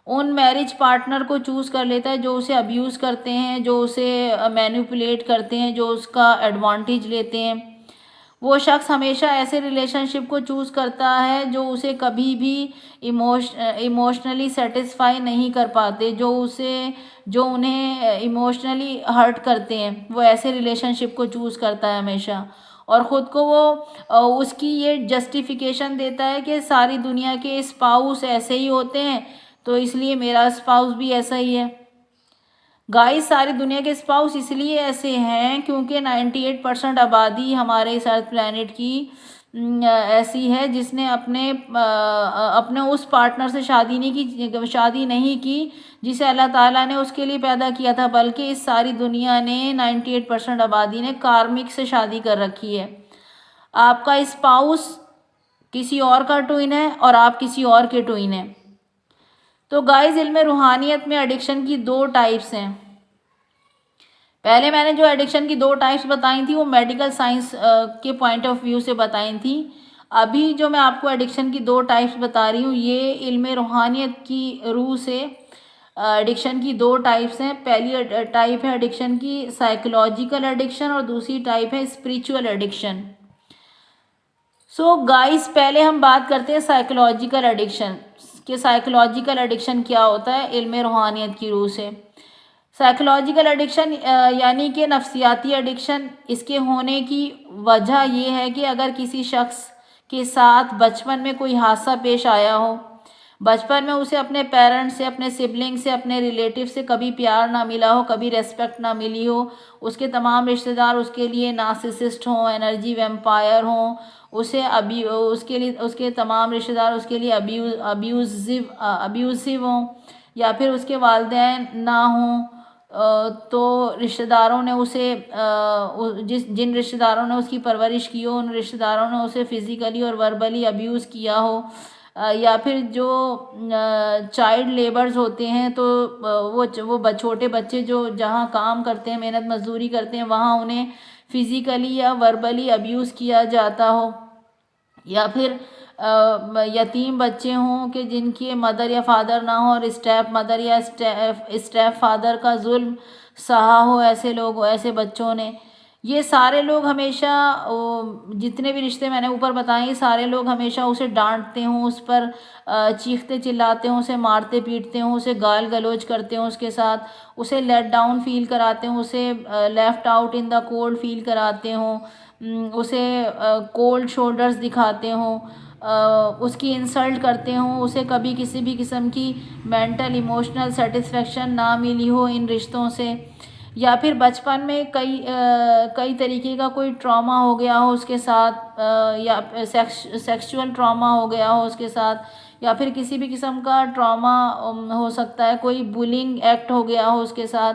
उन मैरिज पार्टनर को चूज़ कर लेता है जो उसे अब्यूज़ करते हैं, जो उसे मैनिपुलेट करते हैं, जो उसका एडवांटेज लेते हैं। वो शख्स हमेशा ऐसे रिलेशनशिप को चूज़ करता है जो उसे कभी भी इमोशनली सेटिस्फाई नहीं कर पाते, जो उन्हें इमोशनली हर्ट करते हैं। वो ऐसे रिलेशनशिप को चूज़ करता है हमेशा, और ख़ुद को वो उसकी ये जस्टिफिकेशन देता है कि सारी दुनिया के स्पाउस ऐसे ही होते हैं, तो इसलिए मेरा स्पाउस भी ऐसा ही है। गाइस, सारी दुनिया के स्पाउस इसलिए ऐसे हैं क्योंकि 98% आबादी हमारे इस अर्थ प्लैनेट की ऐसी है जिसने अपने उस पार्टनर से शादी नहीं की जिसे अल्लाह ताला ने उसके लिए पैदा किया था, बल्कि इस सारी दुनिया ने 98% आबादी ने कार्मिक से शादी कर रखी है। आपका स्पाउस किसी और का ट्विन है और आप किसी और के ट्विन हैं। तो गाइस, इल्म रूहानियत में एडिक्शन की 2 टाइप्स हैं। पहले मैंने जो एडिक्शन की 2 टाइप्स बताई थी वो मेडिकल साइंस के पॉइंट ऑफ व्यू से बताई थी। अभी जो मैं आपको एडिक्शन की 2 टाइप्स बता रही हूँ ये इल्म रूहानियत की रूह से एडिक्शन की 2 टाइप्स हैं। पहली टाइप है एडिक्शन की साइकोलॉजिकल एडिक्शन और दूसरी टाइप है स्पिरिचुअल एडिक्शन। सो गाइस, पहले हम बात करते हैं साइकोलॉजिकल एडिक्शन कि साइकोलॉजिकल एडिक्शन क्या होता है इल्म रूहानियत की रूह से। साइकोलॉजिकल एडिक्शन यानी कि नफ्सियाती एडिक्शन, इसके होने की वजह ये है कि अगर किसी शख्स के साथ बचपन में कोई हादसा पेश आया हो, बचपन में उसे अपने पेरेंट्स से, अपने सिबलिंग से, अपने रिलेटिव से कभी प्यार ना मिला हो, कभी रेस्पेक्ट ना मिली हो, उसके तमाम रिश्तेदार उसके लिए नार्सिसिस्ट हों, एनर्जी वैम्पायर हों, उसके तमाम रिश्तेदार उसके लिए अब्यूज़िव हों, या फिर उसके वालिदैन ना हों, तो रिश्तेदारों ने उसे जिन रिश्तेदारों ने उसकी परवरिश की हो, उन रिश्तेदारों ने उसे फिज़िकली और वर्बली अब्यूज़ किया हो, या फिर जो चाइल्ड लेबर्स होते हैं तो वो छोटे बच्चे जो जहाँ काम करते हैं, मेहनत मजदूरी करते हैं, वहाँ उन्हें फिज़िकली या वर्बली अब्यूज़ किया जाता हो, या फिर यतीम बच्चे हों कि जिनके मदर या फादर ना हो और स्टेप मदर या स्टेप फादर का जुल्म सहा हो ऐसे बच्चों ने। ये सारे लोग हमेशा जितने भी रिश्ते मैंने ऊपर बताए, ये सारे लोग हमेशा उसे डांटते हों, उस पर चीखते चिल्लाते हों, उसे मारते पीटते हों, उसे गाल गलौज करते हों, उसके साथ उसे लेट डाउन फील कराते हों, उसे left out in the cold feel कराते हों, उसे कोल्ड शोल्डर्स दिखाते हों, उसकी इंसल्ट करते हों, उसे कभी किसी भी किस्म की मेंटल इमोशनल सेटिस्फेक्शन ना मिली हो इन रिश्तों से, या फिर बचपन में कई तरीके का कोई ट्रॉमा हो गया हो उसके साथ, या सेक्सुअल ट्रॉमा हो गया हो उसके साथ, या फिर किसी भी किस्म का ट्रॉमा हो सकता है, कोई बुलिंग एक्ट हो गया हो उसके साथ,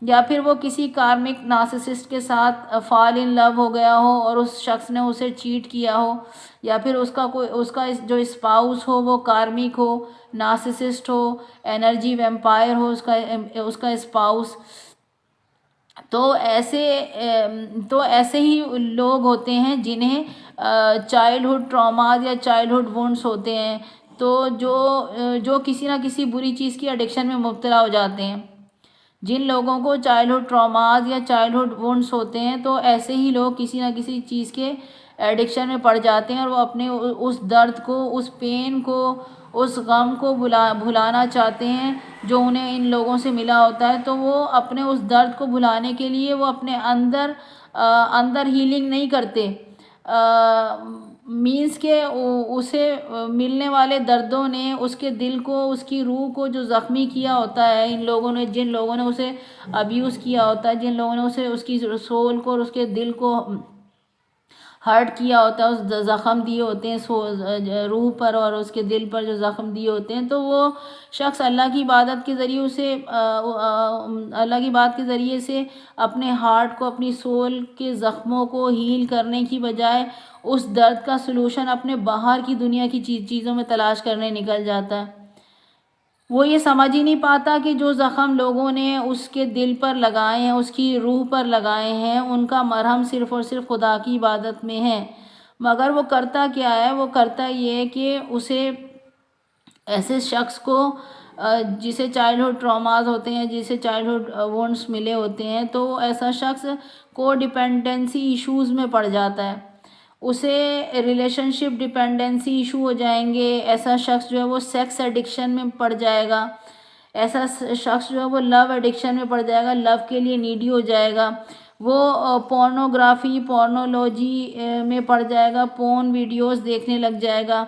या फिर वो किसी कार्मिक नार्सिसिस्ट के साथ फॉल इन लव हो गया हो और उस शख्स ने उसे चीट किया हो, या फिर उसका जो स्पाउस हो वो कार्मिक हो, नार्सिसिस्ट हो, एनर्जी वैम्पायर हो उसका स्पाउस। तो ऐसे ही लोग होते हैं जिन्हें चाइल्डहुड ट्रॉमाज या चाइल्डहुड वुंड्स होते हैं, तो जो किसी ना किसी बुरी चीज़ की एडिक्शन में मुब्तला हो जाते हैं। जिन लोगों को चाइल्डहुड ट्रॉमाज या चाइल्डहुड वुंड्स होते हैं, तो ऐसे ही लोग किसी ना किसी चीज़ के एडिक्शन में पड़ जाते हैं और वो अपने उस दर्द को, उस पेन को, उस गम को भुलाना चाहते हैं जो उन्हें इन लोगों से मिला होता है। तो वो अपने उस दर्द को भुलाने के लिए वो अपने अंदर हीलिंग नहीं करते, मीन्स के उसे मिलने वाले दर्दों ने उसके दिल को, उसकी रूह को जो ज़ख्मी किया होता है, जिन लोगों ने उसे अब्यूज़ किया होता है, जिन लोगों ने उसे उसकी सोल को और उसके दिल को हर्ट किया होता है, उस ज़ख़म दिए होते हैं रूह पर और उसके दिल पर जो ज़ख़म दिए होते हैं, तो वो शख्स अल्लाह की इबादत के ज़रिए से अपने हार्ट को, अपनी सोल के ज़ख़्मों को हील करने की बजाय उस दर्द का सलूशन अपने बाहर की दुनिया की चीज़ों में तलाश करने निकल जाता है। वो ये समझ ही नहीं पाता कि जो ज़ख़म लोगों ने उसके दिल पर लगाए हैं, उसकी रूह पर लगाए हैं, उनका मरहम सिर्फ़ और सिर्फ खुदा की इबादत में है। मगर वो करता क्या है, वो करता ये है कि उसे ऐसे शख्स को जिसे चाइल्डहुड ट्रॉमास होते हैं, जिसे चाइल्डहुड वुंड्स मिले होते हैं, तो ऐसा शख्स को डिपेंडेंसी इश्यूज़ में पड़ जाता है, उसे रिलेशनशिप डिपेंडेंसी इशू हो जाएंगे। ऐसा शख्स जो है वो सेक्स एडिक्शन में पड़ जाएगा, ऐसा शख्स जो है वो लव एडिक्शन में पड़ जाएगा, लव के लिए नीडी हो जाएगा, वो पोर्नोग्राफी पोर्नोलॉजी में पड़ जाएगा, पोर्न वीडियोस देखने लग जाएगा,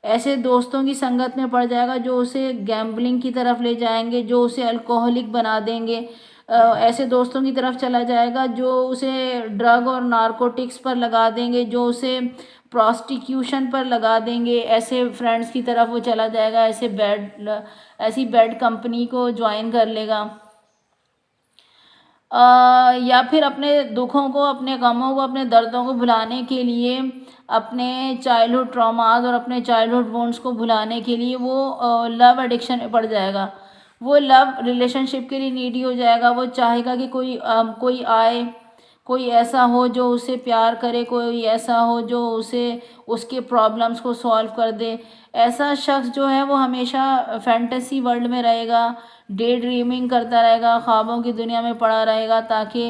ऐसे दोस्तों की संगत में पड़ जाएगा जो उसे गैम्बलिंग की तरफ ले जाएंगे, जो उसे अल्कोहलिक बना देंगे, ऐसे दोस्तों की तरफ चला जाएगा जो उसे ड्रग और नारकोटिक्स पर लगा देंगे, जो उसे प्रोस्टिट्यूशन पर लगा देंगे, ऐसे फ्रेंड्स की तरफ वो चला जाएगा, ऐसी बैड कंपनी को ज्वाइन कर लेगा। या फिर अपने दुखों को, अपने गमों को, अपने दर्दों को भुलाने के लिए, अपने चाइल्डहुड ट्रॉमास और अपने चाइल्डहुड वुंड्स को भुलाने के लिए वो लव एडिक्शन में पड़ जाएगा, वो लव रिलेशनशिप के लिए नीडी हो जाएगा। वो चाहेगा कि कोई आए, कोई ऐसा हो जो उसे प्यार करे, कोई ऐसा हो जो उसे उसके प्रॉब्लम्स को सॉल्व कर दे। ऐसा शख्स जो है वो हमेशा फैंटेसी वर्ल्ड में रहेगा, डे ड्रीमिंग करता रहेगा, ख्वाबों की दुनिया में पड़ा रहेगा, ताकि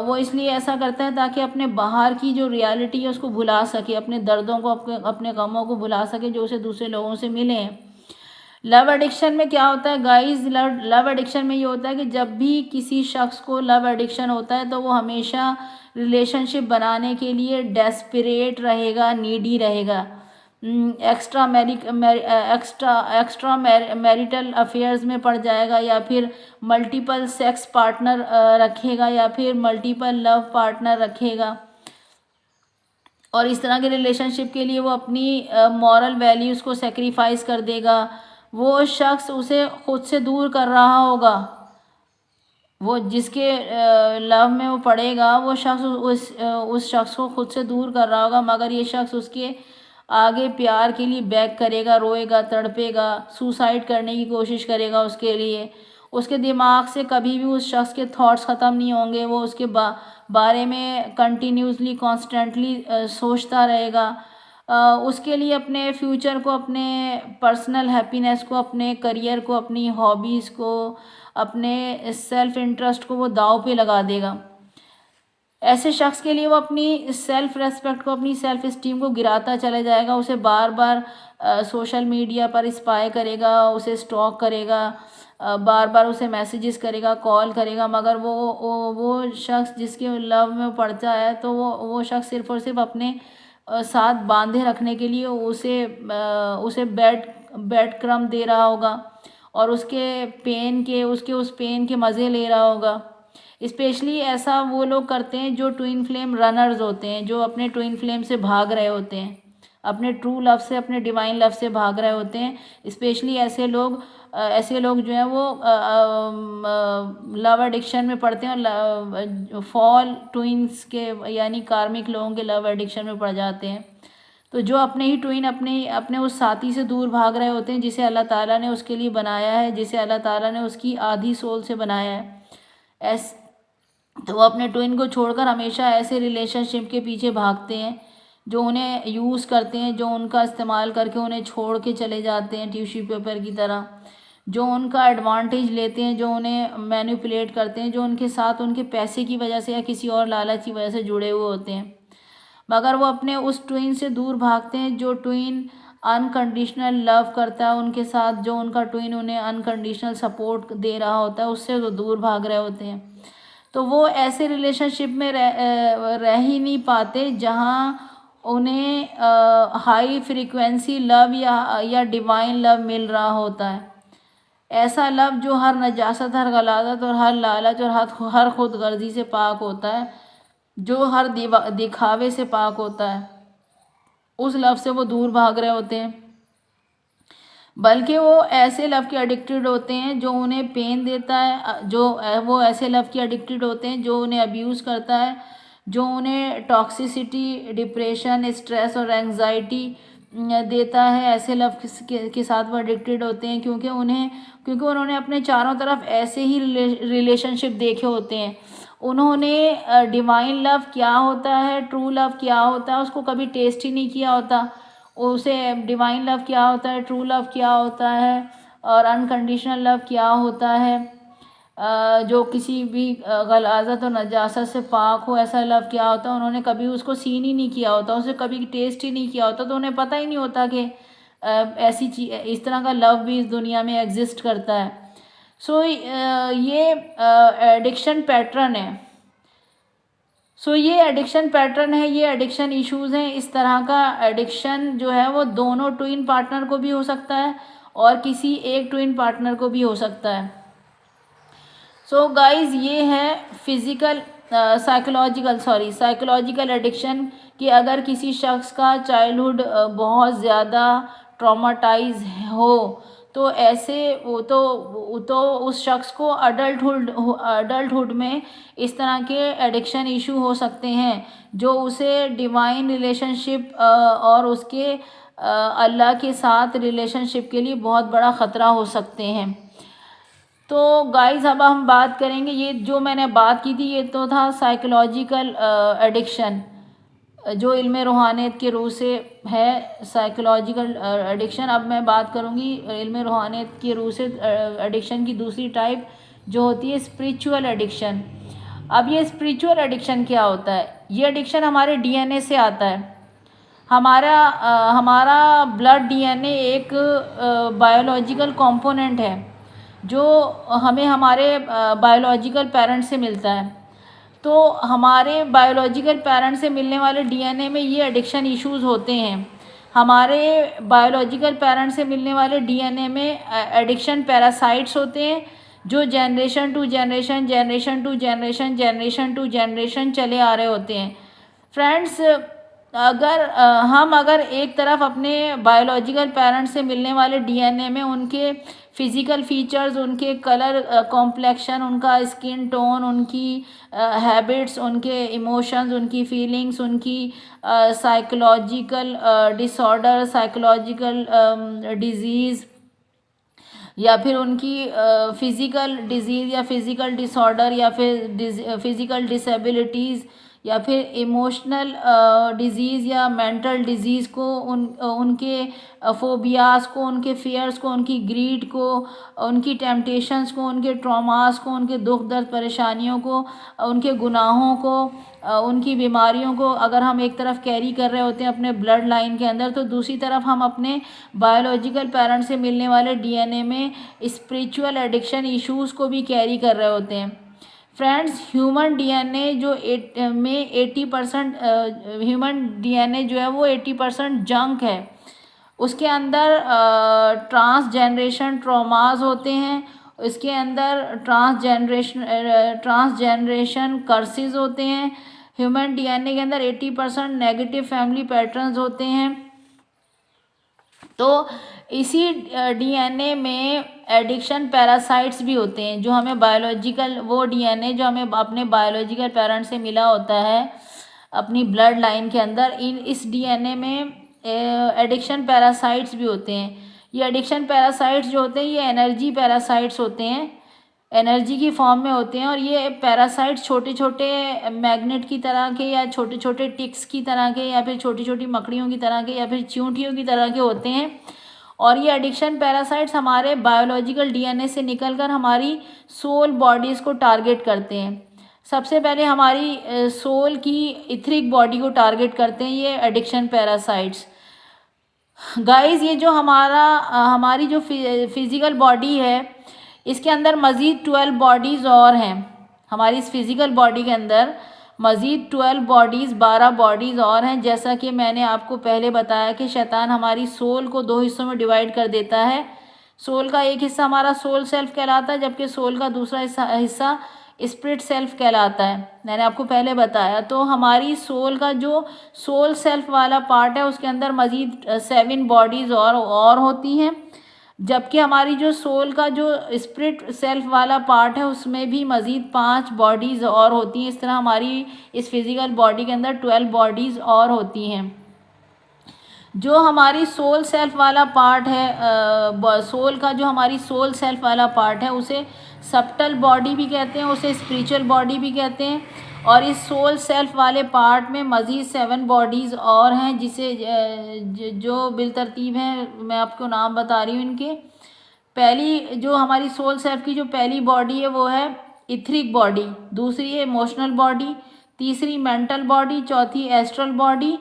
वो इसलिए ऐसा करता है ताकि अपने बाहर की जो रियलिटी है उसको भुला सके, अपने दर्दों को, अपने गमों को भुला सके जो उसे दूसरे लोगों से मिले हैं। लव एडिक्शन में क्या होता है गाइस, लव एडिक्शन में ये होता है कि जब भी किसी शख्स को लव एडिक्शन होता है तो वो हमेशा रिलेशनशिप बनाने के लिए डेस्परेट रहेगा, नीडी रहेगा, एक्स्ट्रा मैरिटल अफेयर्स में पड़ जाएगा, या फिर मल्टीपल सेक्स पार्टनर रखेगा, या फिर मल्टीपल लव पार्टनर रखेगा, और इस तरह के रिलेशनशिप के लिए वो अपनी मॉरल वैल्यूज़ को सेक्रीफाइस कर देगा। वो शख्स उसे खुद से दूर कर रहा होगा, वो जिसके लव में वो पड़ेगा वो शख्स उस शख्स को खुद से दूर कर रहा होगा, मगर ये शख्स उसके आगे प्यार के लिए बैक करेगा, रोएगा, तड़पेगा, सुसाइड करने की कोशिश करेगा उसके लिए। उसके दिमाग से कभी भी उस शख्स के थॉट्स ख़त्म नहीं होंगे, वो उसके बारे में कंटिन्यूसली कॉन्स्टेंटली सोचता रहेगा। उसके लिए अपने फ्यूचर को, अपने पर्सनल हैप्पीनेस को, अपने करियर को, अपनी हॉबीज़ को, अपने सेल्फ इंटरेस्ट को वो दाव पे लगा देगा। ऐसे शख्स के लिए वो अपनी सेल्फ रेस्पेक्ट को, अपनी सेल्फ इस्टीम को गिराता चला जाएगा, उसे बार बार सोशल मीडिया पर स्पाई करेगा, उसे स्टॉक करेगा, बार बार उसे मैसेजेस करेगा, कॉल करेगा, मगर वो शख्स जिसके लव में पड़ता है तो वो शख्स सिर्फ और सिर्फ अपने साथ बांधे रखने के लिए उसे बेड क्रम दे रहा होगा, और उसके उस पेन के मज़े ले रहा होगा। स्पेशली ऐसा वो लोग करते हैं जो ट्विन फ्लेम रनर्स होते हैं, जो अपने ट्विन फ्लेम से भाग रहे होते हैं, अपने ट्रू लव से, अपने डिवाइन लव से भाग रहे होते हैं। स्पेशली ऐसे लोग जो हैं वो लव एडिक्शन में पड़ते हैं, और फॉल ट्विन्स के यानी कार्मिक लोगों के लव एडिक्शन में पड़ जाते हैं। तो जो अपने ही ट्विन अपने उस साथी से दूर भाग रहे होते हैं जिसे अल्लाह ताला ने उसके लिए बनाया है, जिसे अल्लाह ताला ने उसकी आधी सोल से बनाया है, तो वो अपने ट्विन को छोड़कर हमेशा ऐसे रिलेशनशिप के पीछे भागते हैं जो उन्हें यूज़ करते हैं, जो उनका इस्तेमाल करके उन्हें छोड़ के चले जाते हैं टिश्यू पेपर की तरह, जो उनका एडवांटेज लेते हैं, जो उन्हें मैनिपुलेट करते हैं, जो उनके साथ उनके पैसे की वजह से या किसी और लालच की वजह से जुड़े हुए होते हैं। मगर वो अपने उस ट्विन से दूर भागते हैं जो ट्विन अनकंडीशनल लव करता है उनके साथ, जो उनका ट्विन उन्हें अनकंडीशनल सपोर्ट दे रहा होता है, उससे वो दूर भाग रहे होते हैं। तो वो ऐसे रिलेशनशिप में रह ही नहीं पाते जहाँ उन्हें हाई फ्रीक्वेंसी लव या डिवाइन लव मिल रहा होता है। ऐसा लव जो हर नजासत, हर गलाजत और हर लालच और हर खुदगर्जी से पाक होता है, जो हर दिखावे से पाक होता है, उस लव से वो दूर भाग रहे होते हैं। बल्कि वो ऐसे लव के एडिक्टेड होते हैं जो उन्हें पेन देता है, वो ऐसे लव के एडिक्टेड होते हैं जो उन्हें अब्यूज़ करता है, जो उन्हें टॉक्सिसिटी, डिप्रेशन, स्ट्रेस और एंग्जाइटी देता है। ऐसे लव के साथ वो एडिक्टेड होते हैं क्योंकि उन्होंने अपने चारों तरफ ऐसे ही रिलेशनशिप देखे होते हैं। उन्होंने डिवाइन लव क्या होता है, ट्रू लव क्या होता है, उसको कभी टेस्ट ही नहीं किया होता। उसे डिवाइन लव क्या होता है, ट्रू लव क्या होता है, और अनकंडीशनल लव क्या होता है, जो किसी भी गलाज़त और नजासत से पाक हो, ऐसा लव क्या होता है। उन्होंने कभी उसको सीन ही नहीं किया होता, उसे कभी टेस्ट ही नहीं किया होता, तो उन्हें पता ही नहीं होता कि ऐसी चीज, इस तरह का लव भी इस दुनिया में एग्जिस्ट करता है। सो ये एडिक्शन पैटर्न है। ये एडिक्शन पैटर्न है, ये एडिक्शन इश्यूज़ हैं। इस तरह का एडिक्शन जो है वो दोनों ट्विन पार्टनर को भी हो सकता है और किसी एक ट्विन पार्टनर को भी हो सकता है। गाइस, ये है फिज़िकल साइकोलॉजिकल एडिक्शन कि अगर किसी शख्स का चाइल्डहुड बहुत ज़्यादा ट्रॉमाटाइज हो तो तो उस शख्स को अडल्टहुड में इस तरह के एडिक्शन इशू हो सकते हैं जो उसे डिवाइन रिलेशनशिप और उसके अल्लाह के साथ रिलेशनशिप के लिए बहुत बड़ा ख़तरा हो सकते हैं। तो गाइस, अब हम बात करेंगे, ये जो मैंने बात की थी ये तो था साइकोलॉजिकल एडिक्शन, जो इल्म रूहानियत के रूह से है साइकोलॉजिकल एडिक्शन। अब मैं बात करूँगी इल्म रूहानियत के रूह से एडिक्शन की दूसरी टाइप जो होती है स्पिरिचुअल एडिक्शन। अब ये स्पिरिचुअल एडिक्शन क्या होता है? ये एडिक्शन हमारे डीएनए से आता है। हमारा ब्लड डीएनए एक बायोलॉजिकल कंपोनेंट है जो हमें हमारे बायोलॉजिकल पेरेंट्स से मिलता है। तो हमारे बायोलॉजिकल पेरेंट्स से मिलने वाले डीएनए में ये एडिक्शन इश्यूज होते हैं। हमारे बायोलॉजिकल पेरेंट्स से मिलने वाले डीएनए में एडिक्शन पैरासाइट्स होते हैं जो जनरेशन टू जनरेशन चले आ रहे होते हैं। फ्रेंड्स, अगर एक तरफ अपने बायोलॉजिकल पेरेंट्स से मिलने वाले डीएनए में उनके फिज़िकल फीचर्स, उनके कलर कॉम्प्लेक्शन, उनका स्किन टोन, उनकी हैबिट्स, उनके इमोशंस, उनकी फीलिंग्स, उनकी साइकोलॉजिकल डिसऑर्डर, साइकोलॉजिकल डिजीज़ या फिर उनकी फ़िज़िकल डिजीज़ या फ़िज़िकल डिसऑर्डर या फिर फ़िज़िकल डिसेबिलिटीज़ या फिर इमोशनल डिज़ीज़ या मेंटल डिज़ीज़ को, उनके फोबियाज़ को, उनके फियर्स को, उनकी ग्रीड को, उनकी टेम्पटेशंस को, उनके ट्रॉमास को, उनके दुख दर्द परेशानियों को, उनके गुनाहों को, उनकी बीमारियों को अगर हम एक तरफ कैरी कर रहे होते हैं अपने ब्लड लाइन के अंदर, तो दूसरी तरफ हम अपने बायोलॉजिकल पेरेंट्स से मिलने वाले डीएनए में स्पिरिचुअल एडिक्शन इश्यूज़ को भी कैरी कर रहे होते हैं। फ्रेंड्स, ह्यूमन डीएनए जो 80% ह्यूमन डीएनए जो है वो 80% जंक है। उसके अंदर ट्रांस जनरेशन ट्रॉमास होते हैं, इसके अंदर ट्रांस जनरेशन कर्सेस होते हैं। ह्यूमन डीएनए के अंदर 80% नेगेटिव फैमिली पैटर्न्स होते हैं। तो इसी डीएनए में एडिक्शन पैरासाइट्स भी होते हैं जो हमें बायोलॉजिकल, वो डीएनए जो हमें अपने बायोलॉजिकल पेरेंट्स से मिला होता है अपनी ब्लड लाइन के अंदर, इस डीएनए में एडिक्शन पैरासाइट्स भी होते हैं। ये एडिक्शन पैरासाइट्स जो होते हैं ये एनर्जी पैरासाइट्स होते हैं, एनर्जी की फॉर्म में होते हैं। और ये पैरासाइट्स छोटे छोटे मैग्नेट की तरह के या छोटे छोटे टिक्स की तरह के या फिर छोटी छोटी मकड़ियों की तरह के या फिर चींटियों की तरह के होते हैं। और ये एडिक्शन पैरासाइट्स हमारे बायोलॉजिकल डीएनए से निकलकर हमारी सोल बॉडीज़ को टारगेट करते हैं। सबसे पहले हमारी सोल की इथरिक बॉडी को टारगेट करते हैं ये एडिक्शन पैरासाइट्स। गाइस, ये जो हमारी जो फिज़िकल बॉडी है इसके अंदर मज़ीद 12 बॉडीज़ और हैं। हमारी इस फिज़िकल बॉडी के अंदर मज़ीद 12 बॉडीज़ और हैं। जैसा कि मैंने आपको पहले बताया कि शैतान हमारी सोल को 2 हिस्सों में डिवाइड कर देता है। सोल का एक हिस्सा हमारा सोल सेल्फ कहलाता है, जबकि सोल का दूसरा हिस्सा स्पिरिट सेल्फ कहलाता है। मैंने आपको पहले बताया। तो हमारी सोल का जो सोल सेल्फ वाला पार्ट है उसके अंदर मज़ीद 7 बॉडीज़ और होती हैं, जबकि हमारी जो सोल का जो स्पिरिट सेल्फ वाला पार्ट है उसमें भी मज़ीद 5 बॉडीज़ और होती हैं। इस तरह हमारी इस फिज़िकल बॉडी के अंदर 12 बॉडीज़ और होती हैं। जो हमारी सोल सेल्फ वाला पार्ट है, सोल का जो हमारी सोल सेल्फ वाला पार्ट है उसे सब्टल बॉडी भी कहते हैं, उसे स्पिरिचुअल बॉडी भी कहते हैं। और इस सोल सेल्फ वाले पार्ट में मज़ीद 7 बॉडीज़ और हैं जिसे जो बिलतरतीब हैं, मैं आपको नाम बता रही हूँ इनके। पहली जो हमारी सोल सेल्फ की जो पहली बॉडी है वो है इथरिक बॉडी, दूसरी है इमोशनल बॉडी, तीसरी मेंटल बॉडी, चौथी एस्ट्रल बॉडी,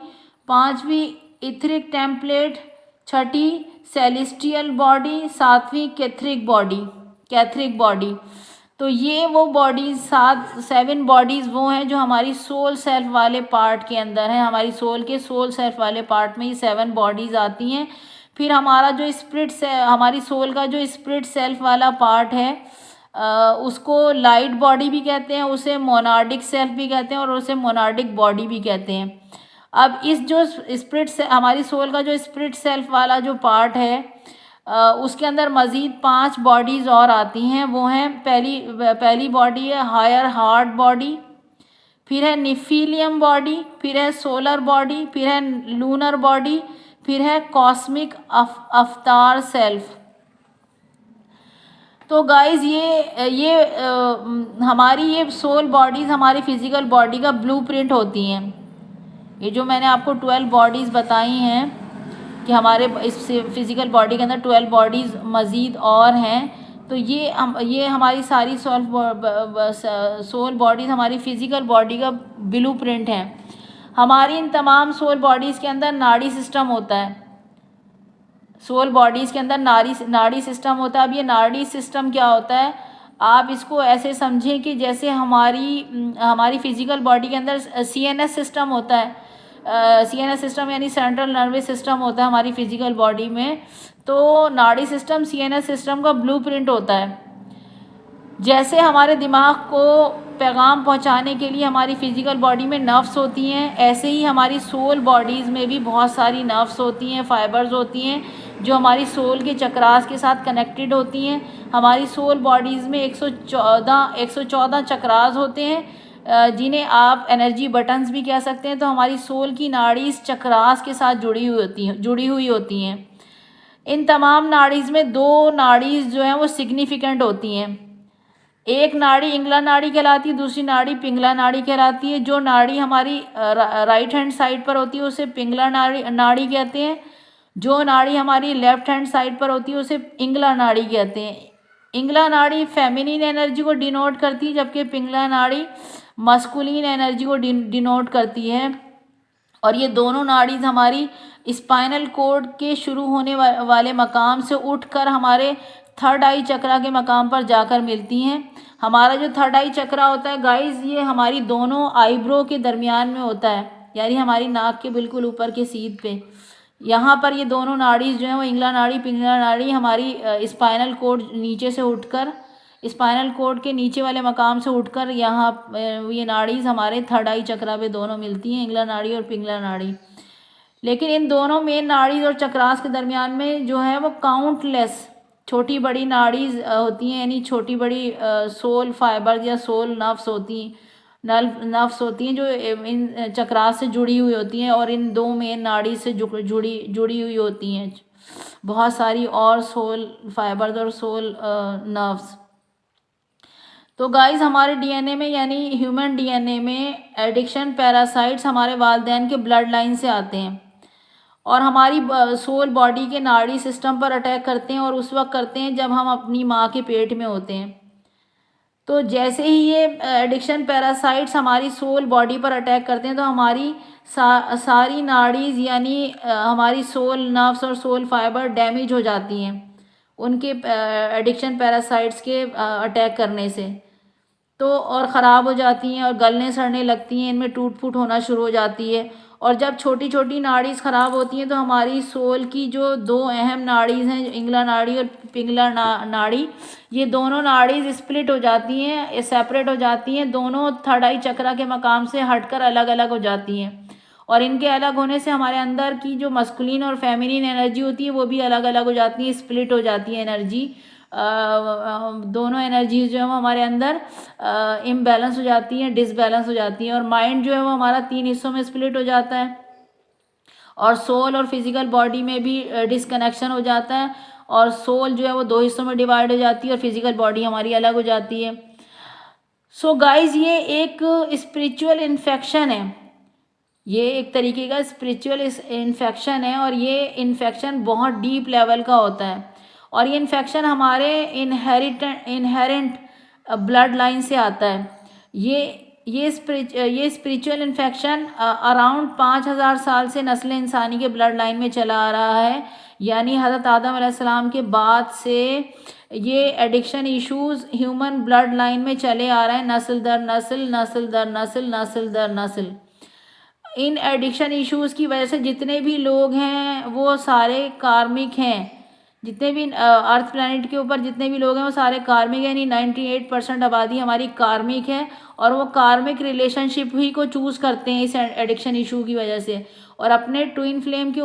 पांचवी इथरिक टेम्पलेट, छठी सेलेस्टियल बॉडी, सातवीं कैथरिक बॉडी। तो ये वो बॉडीज 7 बॉडीज़ वो हैं जो हमारी सोल सेल्फ वाले पार्ट के अंदर हैं। हमारी सोल के सोल सेल्फ वाले पार्ट में ये 7 बॉडीज़ आती हैं। फिर हमारा जो स्पिरिट से हमारी सोल का जो स्पिरिट सेल्फ वाला पार्ट है उसको लाइट बॉडी भी कहते हैं, उसे मोनार्डिक सेल्फ भी कहते हैं और उसे मोनार्डिक बॉडी भी कहते हैं। अब इस जो स्पिरिट से हमारी सोल का जो स्पिरिट सेल्फ वाला जो पार्ट है उसके अंदर मज़ीद 5 बॉडीज़ और आती हैं। वो हैं पहली बॉडी है हायर हार्ट बॉडी, फिर है निफिलियम बॉडी, फिर है सोलर बॉडी, फिर है लूनर बॉडी, फिर है कॉस्मिक अवतार सेल्फ। तो गाइज़ ये हमारी ये सोल बॉडीज़ हमारी फिज़िकल बॉडी का ब्लूप्रिंट होती हैं। ये जो मैंने आपको 12 बॉडीज़ बताई हैं कि हमारे इस फिज़िकल बॉडी के अंदर 12 बॉडीज़ मज़ीद और हैं, तो ये हमारी सारी सोल बॉडीज़ हमारी फ़िज़िकल बॉडी का ब्लूप्रिंट हैं। हमारी इन तमाम सोल बॉडीज़ के अंदर नाड़ी सिस्टम होता है। सोल बॉडीज़ के अंदर नाड़ी सिस्टम होता है। अब ये नाड़ी सिस्टम क्या होता है, आप इसको ऐसे समझें कि जैसे हमारी फिज़िकल बॉडी के अंदर CNS सिस्टम होता है। CNS सिस्टम यानी सेंट्रल नर्वस सिस्टम होता है हमारी फिज़िकल बॉडी में, तो नाड़ी सिस्टम CNS सिस्टम का ब्लूप्रिंट होता है। जैसे हमारे दिमाग को पैगाम पहुंचाने के लिए हमारी फिज़िकल बॉडी में नर्व्स होती हैं, ऐसे ही हमारी सोल बॉडीज़ में भी बहुत सारी नर्व्स होती हैं, फाइबर्स होती हैं जो हमारी सोल के चक्रास के साथ कनेक्टेड होती हैं। हमारी सोल बॉडीज़ में 114 चक्रास होते हैं जिन्हें आप एनर्जी बटन्स भी कह सकते हैं। तो हमारी सोल की नाड़ी इस चक्रास के साथ जुड़ी हुई होती हैं। इन तमाम नाड़ीज़ में 2 नाड़ीज़ जो हैं वो सिग्निफिकेंट होती हैं। एक नाड़ी इंगला नाड़ी कहलाती है, दूसरी नाड़ी पिंगला नाड़ी कहलाती है। जो नाड़ी हमारी राइट हैंड साइड पर होती है उसे पिंगला नाड़ी कहते हैं। जो नाड़ी हमारी लेफ्ट हैंड साइड पर होती है उसे इंगला नाड़ी कहते हैं। इंगला नाड़ी फेमिनिन एनर्जी को डिनोट करती है, जबकि पिंगला नाड़ी मस्कुलिन एनर्जी को डिनोट करती है। और ये दोनों नाड़ीज़ हमारी स्पाइनल कोड के शुरू होने वाले मकाम से उठकर हमारे थर्ड आई चक्रा के मकाम पर जाकर मिलती हैं। हमारा जो थर्ड आई चक्रा होता है गाइस, ये हमारी दोनों आईब्रो के दरमियान में होता है, यानी हमारी नाक के बिल्कुल ऊपर के सीध पे। यहाँ पर ये दोनों नाड़ीज़ जो हैं वो इंगला नाड़ी पिंगला नाड़ी हमारी स्पाइनल कोड नीचे से उठकर स्पाइनल कोड के नीचे वाले मकाम से उठकर यहाँ ये नाड़ीज़ हमारे थर्ड आई चक्रा पे दोनों मिलती हैं, इंगला नाड़ी और पिंगला नाड़ी। लेकिन इन दोनों मेन नाड़ीज़ और चक्रास के दरमियान में जो है वो काउंटलेस छोटी बड़ी नाड़ीज़ होती हैं, यानी छोटी बड़ी सोल फाइबर या सोल नर्व्स होती हैं जो इन चक्रास से जुड़ी हुई होती हैं और इन 2 मेन नाड़ी से जुड़ी हुई होती हैं बहुत सारी और सोल फाइबर्स और सोल नर्व्स। तो गाइस हमारे DNA में यानी ह्यूमन DNA में एडिक्शन पैरासाइट्स हमारे वालिदैन के ब्लड लाइन से आते हैं और हमारी सोल बॉडी के नाड़ी सिस्टम पर अटैक करते हैं और उस वक्त करते हैं जब हम अपनी माँ के पेट में होते हैं। तो जैसे ही ये एडिक्शन पैरासाइट्स हमारी सोल बॉडी पर अटैक करते हैं तो हमारी सारी नाड़ीज़ यानी हमारी सोल नर्व्स और सोल फाइबर डैमेज हो जाती हैं उनके एडिक्शन पैरासाइट्स के अटैक करने से, तो और ख़राब हो जाती हैं और गलने सड़ने लगती हैं, इनमें टूट फूट होना शुरू हो जाती है। और जब छोटी छोटी नाड़ीज़ ख़राब होती हैं तो हमारी सोल की जो 2 अहम नाड़ीज़ हैं, इंगला नाड़ी और पिंगला नाड़ी, ये दोनों नाड़ीज़ स्प्लिट हो जाती हैं, सेपरेट हो जाती हैं, दोनों थर्ड आई चक्रा के मकाम से हटकर अलग अलग हो जाती हैं। और इनके अलग होने से हमारे अंदर की जो मस्कुलिन और फेमिनिन एनर्जी होती है वो भी अलग अलग हो जाती है, स्प्लिट हो जाती है एनर्जी। दोनों एनर्जीज जो है वो हमारे अंदर इम्बैलेंस हो जाती हैं, डिसबैलेंस हो जाती हैं। और माइंड जो है वो हमारा 3 हिस्सों में स्प्लिट हो जाता है और सोल और फिज़िकल बॉडी में भी डिसकनेक्शन हो जाता है और सोल जो है वो 2 हिस्सों में डिवाइड हो जाती है और फिज़िकल बॉडी हमारी अलग हो जाती है। सो गाइज ये एक स्पिरिचुअल इन्फेक्शन है, ये एक तरीके का स्पिरिचुअल इन्फेक्शन है और ये इन्फेक्शन बहुत डीप लेवल का होता है और ये इन्फेक्शन हमारे इनहेरेंट ब्लड लाइन से आता है। ये स्पिरिचुअल इन्फेक्शन अराउंड 5000 साल से नस्ल इंसानी के ब्लड लाइन में चला आ रहा है, यानी हज़रत आदम अलैहिस्सलाम के बाद से ये addiction issues human blood line में चले आ रहे हैं, नस्ल दर नस्ल, नस्ल दर नस्ल, नस्ल दर नस्ल। इन एडिक्शन इश्यूज़ की वजह से जितने भी लोग हैं वो सारे कार्मिक हैं। जितने भी अर्थ प्लैनेट के ऊपर जितने भी लोग हैं वो सारे कार्मिक हैं, यानी 98% आबादी हमारी कार्मिक है, और वो कार्मिक रिलेशनशिप ही को चूज़ करते हैं इस एडिक्शन इशू की वजह से। और अपने ट्विन फ्लेम के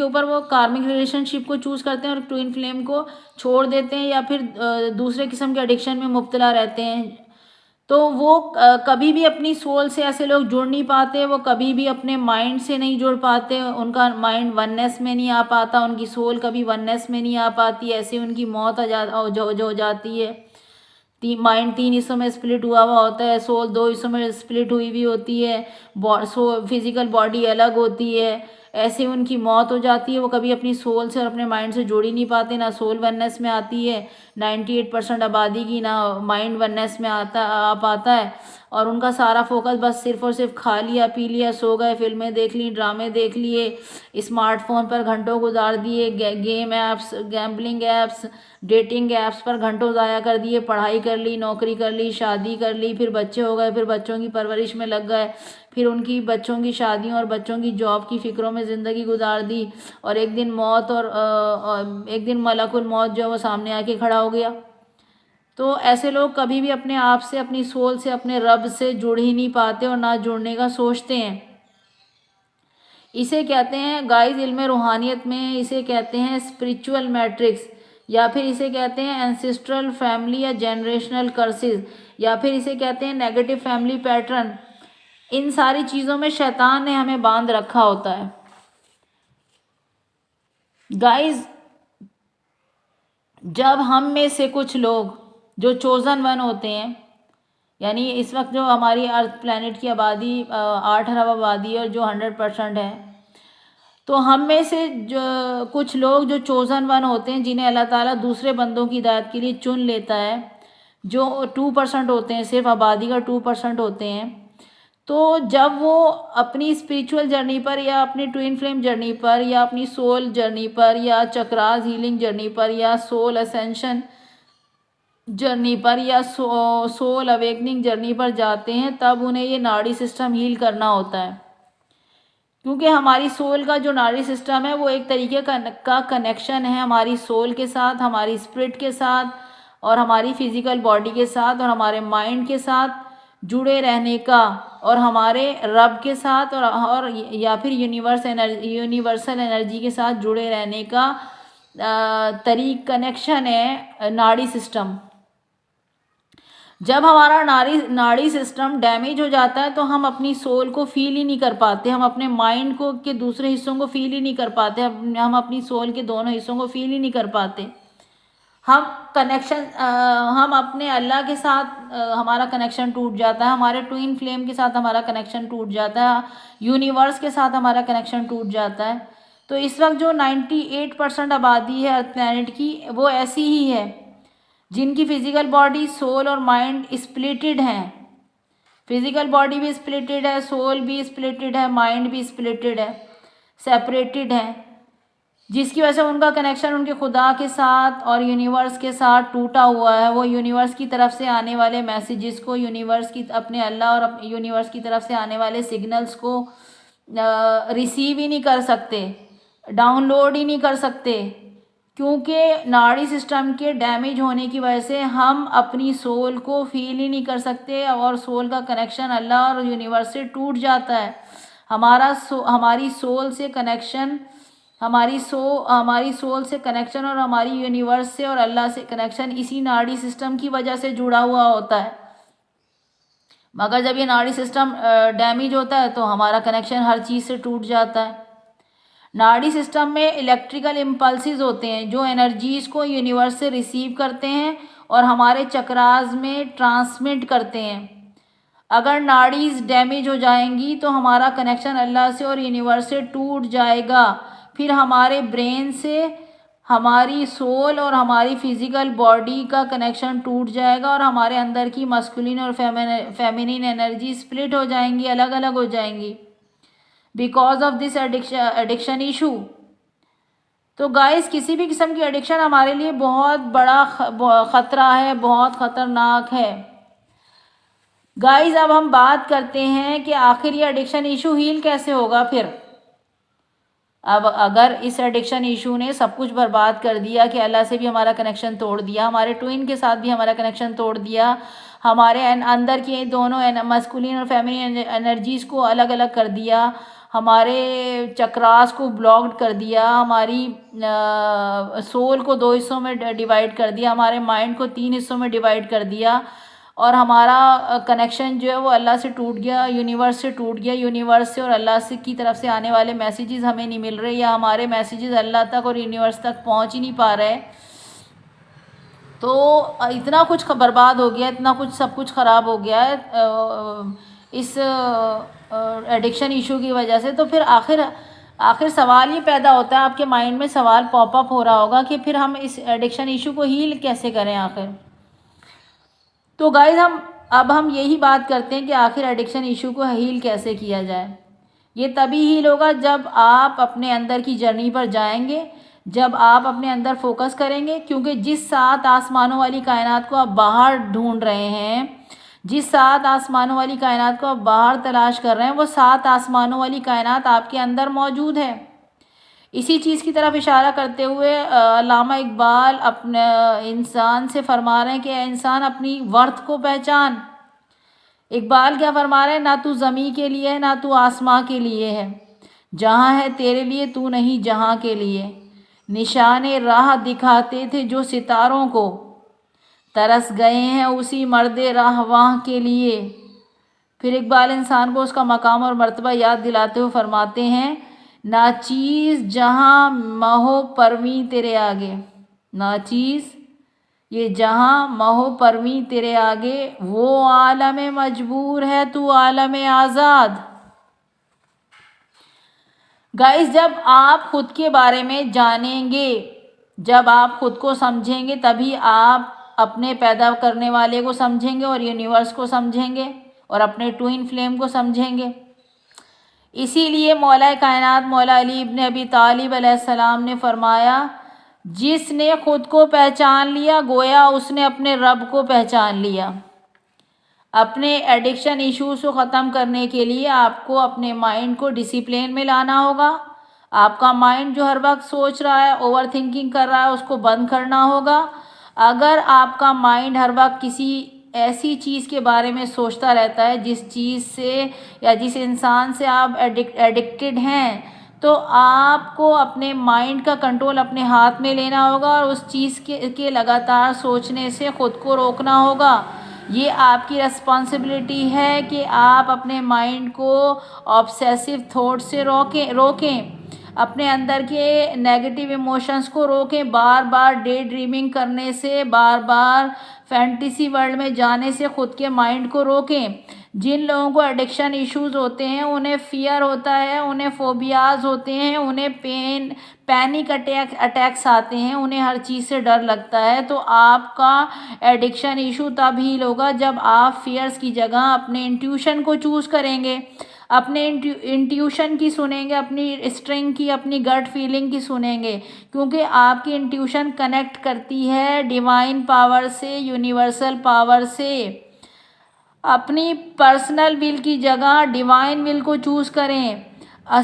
ऊपर वो कार्मिक रिलेशनशिप को चूज़ करते हैं और ट्विन फ्लेम को छोड़ देते हैं, या फिर दूसरे किस्म के एडिक्शन में मुब्तला रहते हैं। तो वो कभी भी अपनी सोल से ऐसे लोग जुड़ नहीं पाते, वो कभी भी अपने माइंड से नहीं जुड़ पाते, उनका माइंड वननेस में नहीं आ पाता, उनकी सोल कभी वननेस में नहीं आ पाती, ऐसे उनकी मौत हो जाती है। माइंड 3 हिस्सों में स्प्लिट हुआ होता है, सोल 2 हिस्सों में स्प्लिट हुई भी होती है, फिजिकल बॉडी अलग होती है, ऐसे उनकी मौत हो जाती है। वो कभी अपनी सोल से और अपने माइंड से जुड़ ही नहीं पाते, ना सोल वननेस में आती है 98% आबादी की, ना माइंड वननेस में आ पाता है, और उनका सारा फोकस बस सिर्फ और सिर्फ खा लिया, पी लिया, सो गए, फिल्में देख ली, ड्रामे देख लिए, स्मार्टफोन पर घंटों गुजार दिए, game apps, gambling apps, dating apps पर घंटों ज़ाया कर दिए, पढ़ाई कर ली, नौकरी कर ली, शादी कर ली, फिर बच्चे हो गए, फिर बच्चों की परवरिश में लग गए, फिर उनकी बच्चों की शादियों और बच्चों की जॉब की फ़िक्रों में ज़िंदगी गुजार दी, और एक दिन मौत और एक दिन मलकुल मौत जो है वो सामने आके खड़ा हो गया। तो ऐसे लोग कभी भी अपने आप से, अपनी सोल से, अपने रब से जुड़ ही नहीं पाते और ना जुड़ने का सोचते हैं। इसे कहते हैं गाइस, इल्म रूहानियत में इसे कहते हैं स्पिरिचुअल मैट्रिक्स, या फिर इसे कहते हैं एंसेस्ट्रल फैमिली या जनरेशनल कर्सेस, या फिर इसे कहते हैं नेगेटिव फैमिली पैटर्न। इन सारी चीज़ों में शैतान ने हमें बांध रखा होता है। गाइस, जब हम में से कुछ लोग जो चोज़न वन होते हैं, यानी इस वक्त जो हमारी अर्थ प्लैनेट की आबादी 8 अरब आबादी और जो 100% है, तो हम में से जो कुछ लोग जो चोज़न वन होते हैं, जिन्हें अल्लाह ताला दूसरे बंदों की हिदायत के लिए चुन लेता है, जो 2% होते हैं, सिर्फ आबादी का 2% होते हैं। तो जब वो अपनी स्पिरिचुअल जर्नी पर, या अपनी ट्विन फ्लेम जर्नी पर, या अपनी सोल जर्नी पर, या चक्रास हीलिंग जर्नी पर, या सोल असेंशन जर्नी पर, या सोल अवेकनिंग जर्नी पर जाते हैं, तब उन्हें ये नाड़ी सिस्टम हील करना होता है। क्योंकि हमारी सोल का जो नाड़ी सिस्टम है वो एक तरीके का कनेक्शन है हमारी सोल के साथ, हमारी स्पिरिट के साथ, और हमारी फिज़िकल बॉडी के साथ, और हमारे माइंड के साथ जुड़े रहने का, और हमारे रब के साथ, और या फिर यूनिवर्सल एनर्जी के साथ जुड़े रहने का कनेक्शन है नाड़ी सिस्टम। जब हमारा नाड़ी सिस्टम डैमेज हो जाता है तो हम अपनी सोल को फील ही नहीं कर पाते, हम अपने माइंड को के दूसरे हिस्सों को फील ही नहीं कर पाते, हम अपनी सोल के दोनों हिस्सों को फील ही नहीं कर पाते। हम अपने अल्लाह के साथ हमारा कनेक्शन टूट जाता है, हमारे ट्विन फ्लेम के साथ हमारा कनेक्शन टूट जाता है, यूनिवर्स के साथ हमारा कनेक्शन टूट जाता है। तो इस वक्त जो 98% आबादी है अर्थ प्लैनेट की, वो ऐसी ही है जिनकी फिज़िकल बॉडी, सोल और माइंड स्प्लिटेड हैं। फिज़िकल बॉडी भी स्प्लिटेड है, सोल भी स्प्लिटेड है, माइंड भी स्प्लिटेड है, सेपरेटेड है, जिसकी वजह से उनका कनेक्शन उनके खुदा के साथ और यूनिवर्स के साथ टूटा हुआ है। वो यूनिवर्स की तरफ से आने वाले मैसेजेस को, यूनिवर्स की अपने अल्लाह और यूनिवर्स की तरफ से आने वाले सिग्नल्स को रिसीव ही नहीं कर सकते, डाउनलोड ही नहीं कर सकते, क्योंकि नाड़ी सिस्टम के डैमेज होने की वजह से हम अपनी सोल को फील ही नहीं कर सकते, और सोल का कनेक्शन अल्लाह और यूनिवर्स से टूट जाता है। हमारी सोल से कनेक्शन, हमारी सोल से कनेक्शन और हमारी यूनिवर्स से और अल्लाह से कनेक्शन इसी नाड़ी सिस्टम की वजह से जुड़ा हुआ होता है। मगर जब ये नाड़ी सिस्टम डैमेज होता है तो हमारा कनेक्शन हर चीज़ से टूट जाता है। नाड़ी सिस्टम में इलेक्ट्रिकल इम्पल्सेस होते हैं जो एनर्जीज़ को यूनिवर्स से रिसीव करते हैं और हमारे चक्रास में ट्रांसमिट करते हैं। अगर नाड़ीज़ डैमेज हो जाएंगी तो हमारा कनेक्शन अल्लाह से और यूनिवर्स से टूट जाएगा। फिर हमारे ब्रेन से हमारी सोल और हमारी फिजिकल बॉडी का कनेक्शन टूट जाएगा और हमारे अंदर की मस्कुलिन और फेमिनिन एनर्जी स्प्लिट हो जाएंगी, अलग अलग हो जाएंगी because of this addiction issue. तो गाइस, किसी भी किस्म की एडिक्शन हमारे लिए बहुत बड़ा ख़तरा है, बहुत ख़तरनाक है। गाइस, अब हम बात करते हैं कि आखिर ये एडिक्शन इशू हील कैसे होगा। फिर अब अगर इस एडिक्शन इशू ने सब कुछ बर्बाद कर दिया कि अल्लाह से भी हमारा कनेक्शन तोड़ दिया, हमारे ट्विन के साथ भी हमारा कनेक्शन तोड़ दिया, हमारे अंदर की दोनों मस्कुलिन और फेमिनिन एनर्जीज़ को अलग अलग कर दिया, हमारे चक्रास को ब्लॉक्ड कर दिया, हमारी सोल को 2 हिस्सों में डिवाइड कर दिया, हमारे माइंड को 3 हिस्सों में डिवाइड कर दिया और हमारा कनेक्शन जो है वो अल्लाह से टूट गया, यूनिवर्स से टूट गया। यूनिवर्स से और अल्लाह से की तरफ से आने वाले मैसेजेस हमें नहीं मिल रहे, या हमारे मैसेजेस अल्लाह तक और यूनिवर्स तक पहुंच ही नहीं पा रहे। तो इतना कुछ बर्बाद हो गया, इतना कुछ सब कुछ ख़राब हो गया है इस एडिक्शन इशू की वजह से। तो फिर आखिर सवाल ये पैदा होता है, आपके माइंड में सवाल पॉपअप हो रहा होगा कि फिर हम इस एडिक्शन इशू को हील कैसे करें आखिर। तो गाइज, हम यही बात करते हैं कि आखिर एडिक्शन इशू को हील कैसे किया जाए। ये तभी हील होगा जब आप अपने अंदर की जर्नी पर जाएंगे, जब आप अपने अंदर फोकस करेंगे। क्योंकि जिस 7 आसमानों वाली कायनात को आप बाहर ढूंढ रहे हैं, जिस 7 आसमानों वाली कायनात को आप बाहर तलाश कर रहे हैं, वो 7 आसमानों वाली कायनात आपके अंदर मौजूद है। इसी चीज़ की तरफ इशारा करते हुए अल्लामा इकबाल अपने इंसान से फरमा रहे हैं कि इंसान अपनी वर्थ को पहचान। इकबाल क्या फरमा रहे हैं, ना तू ज़मी के लिए है, ना तू आसमां के लिए है, जहाँ है तेरे लिए तू नहीं जहाँ के लिए। निशाने राह दिखाते थे जो सितारों को, तरस गए हैं उसी मर्दे राहवाह के लिए। फिर इकबाल इंसान को उसका मकाम और मर्तबा याद दिलाते हुए फरमाते हैं, नाचीज़ जहाँ महो परवीं तेरे आगे, नाचीज़ ये जहाँ महो परवीं तेरे आगे, वो आलम मजबूर है तू आलम आज़ाद। गाइस, जब आप खुद के बारे में जानेंगे, जब आप खुद को समझेंगे, तभी आप अपने पैदा करने वाले को समझेंगे और यूनिवर्स को समझेंगे और अपने ट्विन फ्लेम को समझेंगे। इसीलिए मौला कायनात मौला अली इब्न अबी तालिब अलैहिस्सलाम ने फरमाया, जिसने खुद को पहचान लिया गोया उसने अपने रब को पहचान लिया। अपने एडिक्शन इश्यूज को ख़त्म करने के लिए आपको अपने माइंड को डिसिप्लिन में लाना होगा। आपका माइंड जो हर वक्त सोच रहा है, ओवर थिंकिंग कर रहा है, उसको बंद करना होगा। अगर आपका माइंड हर वक्त किसी ऐसी चीज़ के बारे में सोचता रहता है जिस चीज़ से या जिस इंसान से आप एडिक्टेड हैं, तो आपको अपने माइंड का कंट्रोल अपने हाथ में लेना होगा और उस चीज़ के लगातार सोचने से ख़ुद को रोकना होगा। ये आपकी रिस्पॉन्सिबिलिटी है कि आप अपने माइंड को ऑब्सेसिव थॉट से रोकें, अपने अंदर के नेगेटिव इमोशंस को रोकें, बार बार डे ड्रीमिंग करने से, बार बार फैंटेसी वर्ल्ड में जाने से ख़ुद के माइंड को रोकें। जिन लोगों को एडिक्शन इश्यूज़ होते हैं, उन्हें फ़ियर होता है, उन्हें फोबियाज़ होते हैं, उन्हें पैनिक अटैक्स आते हैं, उन्हें हर चीज़ से डर लगता है। तो आपका एडिक्शन इशू तब हील होगा जब आप फियर्स की जगह अपने इंट्यूशन को चूज़ करेंगे, अपने इंट्यूशन की सुनेंगे, अपनी स्ट्रिंग की, अपनी गट फीलिंग की सुनेंगे। क्योंकि आपकी इंट्यूशन कनेक्ट करती है डिवाइन पावर से, यूनिवर्सल पावर से। अपनी पर्सनल विल की जगह डिवाइन विल को चूज़ करें।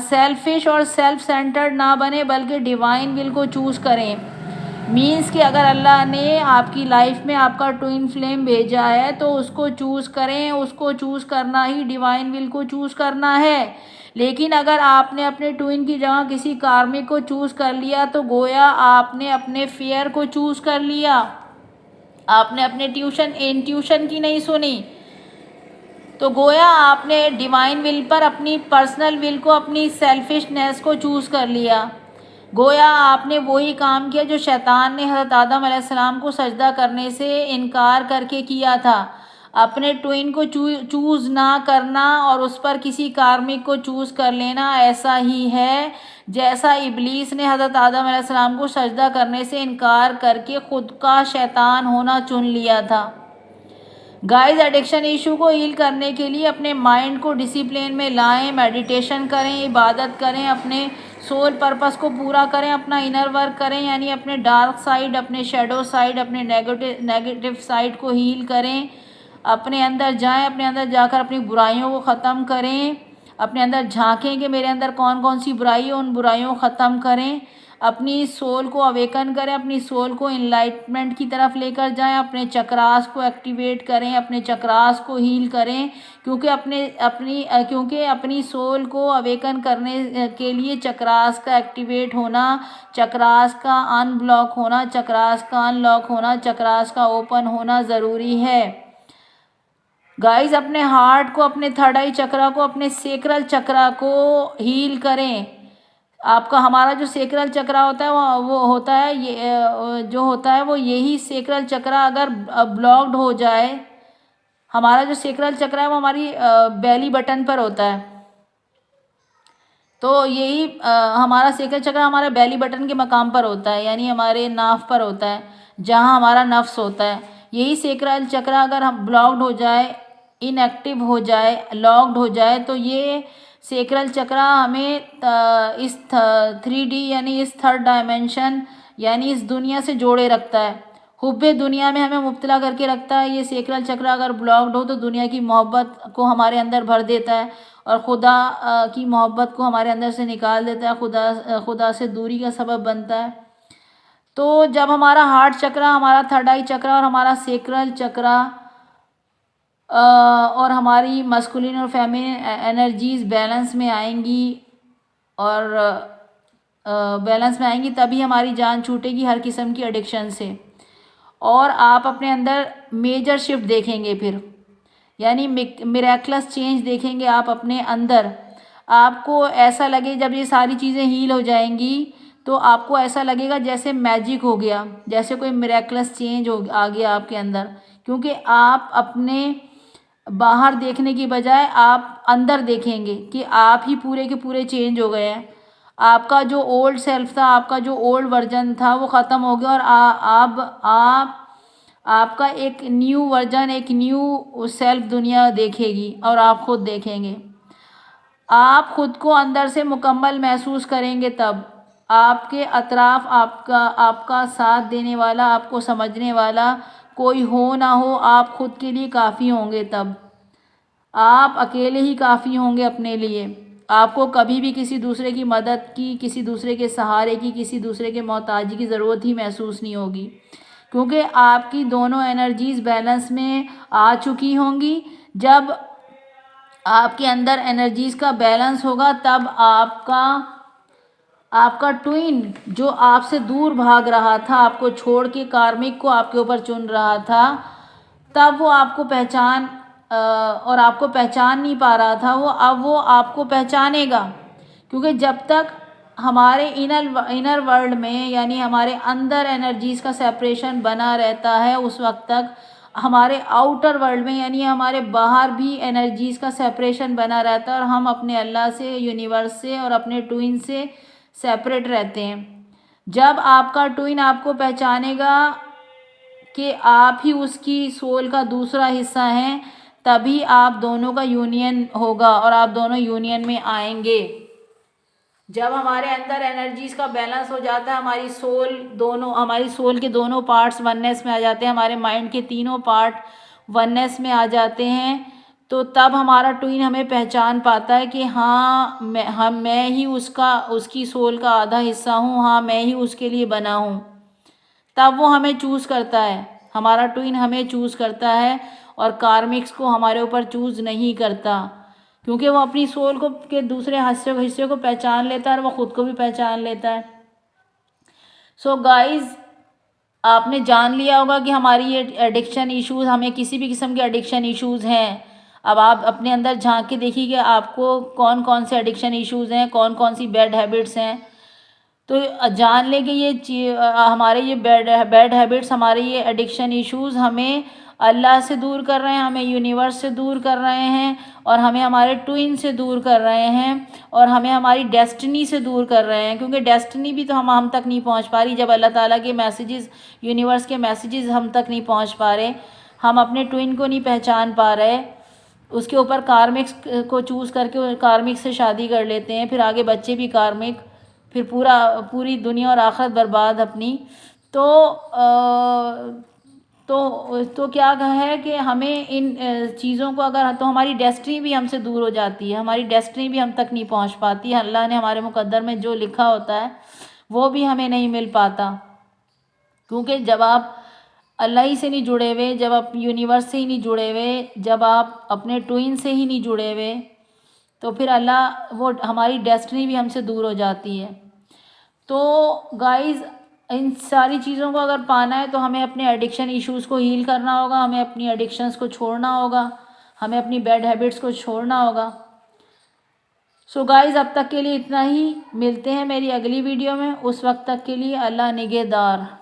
सेल्फिश और सेल्फ सेंटर्ड ना बने, बल्कि डिवाइन विल को चूज़ करें। मीन्स कि अगर अल्लाह ने आपकी लाइफ में आपका ट्विन फ्लेम भेजा है तो उसको चूज़ करें, उसको चूज़ करना ही डिवाइन विल को चूज़ करना है। लेकिन अगर आपने अपने ट्विन की जगह किसी कार्मिक को चूज़ कर लिया तो गोया आपने अपने फेयर को चूज़ कर लिया, आपने अपने इंट्यूशन की नहीं सुनी। तो गोया आपने डिवाइन विल पर अपनी पर्सनल विल को, अपनी सेल्फिशनेस को चूज़ कर लिया। गोया आपने वही काम किया जो शैतान ने हज़रत आदम अलैहिस्सलाम को सजदा करने से इनकार करके किया था। अपने ट्विन को चूज़ ना करना और उस पर किसी कार्मिक को चूज़ कर लेना ऐसा ही है जैसा इब्लीस ने हज़रत आदम अलैहिस्सलाम को सजदा करने से इनकार करके ख़ुद का शैतान होना चुन लिया था। गाइस, एडिक्शन इशू को हील करने के लिए अपने माइंड को डिसिप्लिन में लाएं, मेडिटेशन करें, इबादत करें, अपने सोल पर्पस को पूरा करें, अपना इनर वर्क करें, यानी अपने डार्क साइड, अपने शेडो साइड, अपने नेगेटिव साइड को हील करें। अपने अंदर जाएं, अपने अंदर जाकर अपनी बुराइयों को ख़त्म करें, अपने अंदर झांकें कि मेरे अंदर कौन कौन सी बुराई है, उन बुराइयों को ख़त्म करें। अपनी सोल को अवेकन करें, अपनी सोल को इनलाइटमेंट की तरफ लेकर जाएं, अपने चक्रास को एक्टिवेट करें, अपने चक्रास को हील करें, क्योंकि अपनी सोल को अवेकन करने के लिए चक्रास का एक्टिवेट होना, चक्रास का अनब्लॉक होना, चक्रास का अनलॉक होना, चक्रास का ओपन होना ज़रूरी है। गाइस, अपने हार्ट को, अपने थर्ड आई चक्रा को, अपने सेक्रल चक्रा को हील करें। आपका हमारा जो सेक्रल चक्रा होता है वो होता है ये जो होता है वो यही सेक्रल चक्रा अगर ब्लॉक्ड हो जाए, हमारा जो सेक्रल चक्रा है वो हमारी बेली बटन पर होता है। तो यही हमारा सेक्रल चक्रा हमारा बेली बटन के मकाम पर होता है, यानी हमारे नाफ पर होता है, जहाँ हमारा नफ्स होता है। यही सेक्रल चक्रा अगर हम ब्लॉक्ड हो जाए, इनएक्टिव हो जाए, लॉक्ड हो जाए, तो ये सेक्रल चक्रा हमें इस 3D यानी इस थर्ड डायमेंशन यानी इस दुनिया से जोड़े रखता है, हुब्बे दुनिया में हमें मुब्तला करके रखता है। ये सेक्रल चक्रा अगर ब्लॉक्ड हो तो दुनिया की मोहब्बत को हमारे अंदर भर देता है और खुदा की मोहब्बत को हमारे अंदर से निकाल देता है, खुदा से दूरी का सबब बनता है। तो जब हमारा हार्ट चक्रा, हमारा थर्ड आई चक्रा और हमारा सेक्रल चक्रा और हमारी मस्कुलिन और फेमिनिन एनर्जीज़ बैलेंस में आएंगी और बैलेंस में आएंगी, तभी हमारी जान छूटेगी हर किस्म की एडिक्शन से और आप अपने अंदर मेजर शिफ्ट देखेंगे फिर, यानी मिरेक्लस चेंज देखेंगे आप अपने अंदर। आपको ऐसा लगे जब ये सारी चीज़ें हील हो जाएंगी तो आपको ऐसा लगेगा जैसे मैजिक हो गया, जैसे कोई मिरेक्लस चेंज आ गया आपके अंदर, क्योंकि आप अपने बाहर देखने की बजाय आप अंदर देखेंगे कि आप ही पूरे के पूरे चेंज हो गए हैं। आपका जो ओल्ड सेल्फ था, आपका जो ओल्ड वर्जन था वो ख़त्म हो गया और आप आपका एक न्यू वर्जन, एक न्यू सेल्फ दुनिया देखेगी और आप खुद देखेंगे। आप खुद को अंदर से मुकम्मल महसूस करेंगे तब आपके अतराफ़ आपका साथ देने वाला, आपको समझने वाला कोई हो ना हो, आप खुद के लिए काफ़ी होंगे। तब आप अकेले ही काफ़ी होंगे अपने लिए। आपको कभी भी किसी दूसरे की मदद की, किसी दूसरे के सहारे की, किसी दूसरे के मोहताजी की ज़रूरत ही महसूस नहीं होगी, क्योंकि आपकी दोनों एनर्जीज़ बैलेंस में आ चुकी होंगी। जब आपके अंदर एनर्जीज़ का बैलेंस होगा तब आपका ट्विन जो आपसे दूर भाग रहा था, आपको छोड़ के कार्मिक को आपके ऊपर चुन रहा था, तब वो आपको और आपको पहचान नहीं पा रहा था, अब वो आपको पहचानेगा। क्योंकि जब तक हमारे इनर वर्ल्ड में यानी हमारे अंदर एनर्जीज़ का सेपरेशन बना रहता है, उस वक्त तक हमारे आउटर वर्ल्ड में यानी हमारे बाहर भी एनर्जीज़ का सेपरेशन बना रहता है और हम अपने अल्लाह से, यूनिवर्स से और अपने ट्विन से सेपरेट रहते हैं। जब आपका ट्विन आपको पहचानेगा कि आप ही उसकी सोल का दूसरा हिस्सा हैं, तभी आप दोनों का यूनियन होगा और आप दोनों यूनियन में आएंगे। जब हमारे अंदर एनर्जीज़ का बैलेंस हो जाता है, हमारी सोल के दोनों पार्ट्स वननेस में आ जाते हैं, हमारे माइंड के तीनों पार्ट वननेस में आ जाते हैं, तो तब हमारा ट्विन हमें पहचान पाता है कि हाँ मैं ही उसकी सोल का आधा हिस्सा हूँ, हाँ मैं ही उसके लिए बना हूँ। तब वो हमें चूज़ करता है, हमारा ट्विन हमें चूज़ करता है और कार्मिक्स को हमारे ऊपर चूज़ नहीं करता, क्योंकि वो अपनी सोल को के दूसरे हिस्से को पहचान लेता है और वो ख़ुद को भी पहचान लेता है। सो गाइज़, आपने जान लिया होगा कि हमारी ये एडिक्शन इश्यूज़, हमें किसी भी किस्म के एडिक्शन इश्यूज़ हैं। अब आप अपने अंदर झांक के देखिए कि आपको कौन कौन से एडिक्शन इश्यूज़ हैं, कौन कौन सी बैड हैबिट्स हैं। तो जान लें कि हमारे ये बैड हैबिट्स, हमारे ये एडिक्शन इश्यूज़ हमें अल्लाह से दूर कर रहे हैं, हमें यूनिवर्स से दूर कर रहे हैं और हमें हमारे ट्विन से दूर कर रहे हैं और हमें हमारी डेस्टिनी से दूर कर रहे हैं, क्योंकि डेस्टिनी भी तो हम तक नहीं पहुंच पा रही। जब अल्लाह ताला के मैसेजेस, यूनिवर्स के मैसेजेस हम तक नहीं पहुंच पा रहे, हम अपने ट्विन को नहीं पहचान पा रहे, उसके ऊपर कार्मिक्स को चूज़ करके कार्मिक से शादी कर लेते हैं, फिर आगे बच्चे भी कार्मिक, फिर पूरी दुनिया और आखिरत बर्बाद अपनी। तो क्या है कि हमें इन चीज़ों को अगर, तो हमारी डेस्टिनी भी हमसे दूर हो जाती है, हमारी डेस्टिनी भी हम तक नहीं पहुंच पाती। अल्लाह ने हमारे मुकद्दर में जो लिखा होता है वो भी हमें नहीं मिल पाता, क्योंकि जब आप अल्लाह ही से नहीं जुड़े हुए, जब आप यूनिवर्स से ही नहीं जुड़े हुए, जब आप अपने ट्विन से ही नहीं जुड़े हुए, तो फिर अल्लाह वो हमारी डेस्टिनी भी हमसे दूर हो जाती है। तो गाइज़, इन सारी चीज़ों को अगर पाना है तो हमें अपने एडिक्शन इश्यूज़ को हील करना होगा, हमें अपनी एडिक्शंस को छोड़ना होगा, हमें अपनी बैड हैबिट्स को छोड़ना होगा। सो गाइज़, अब तक के लिए इतना ही। मिलते हैं मेरी अगली वीडियो में, उस वक्त तक के लिए अल्लाह निगहदार।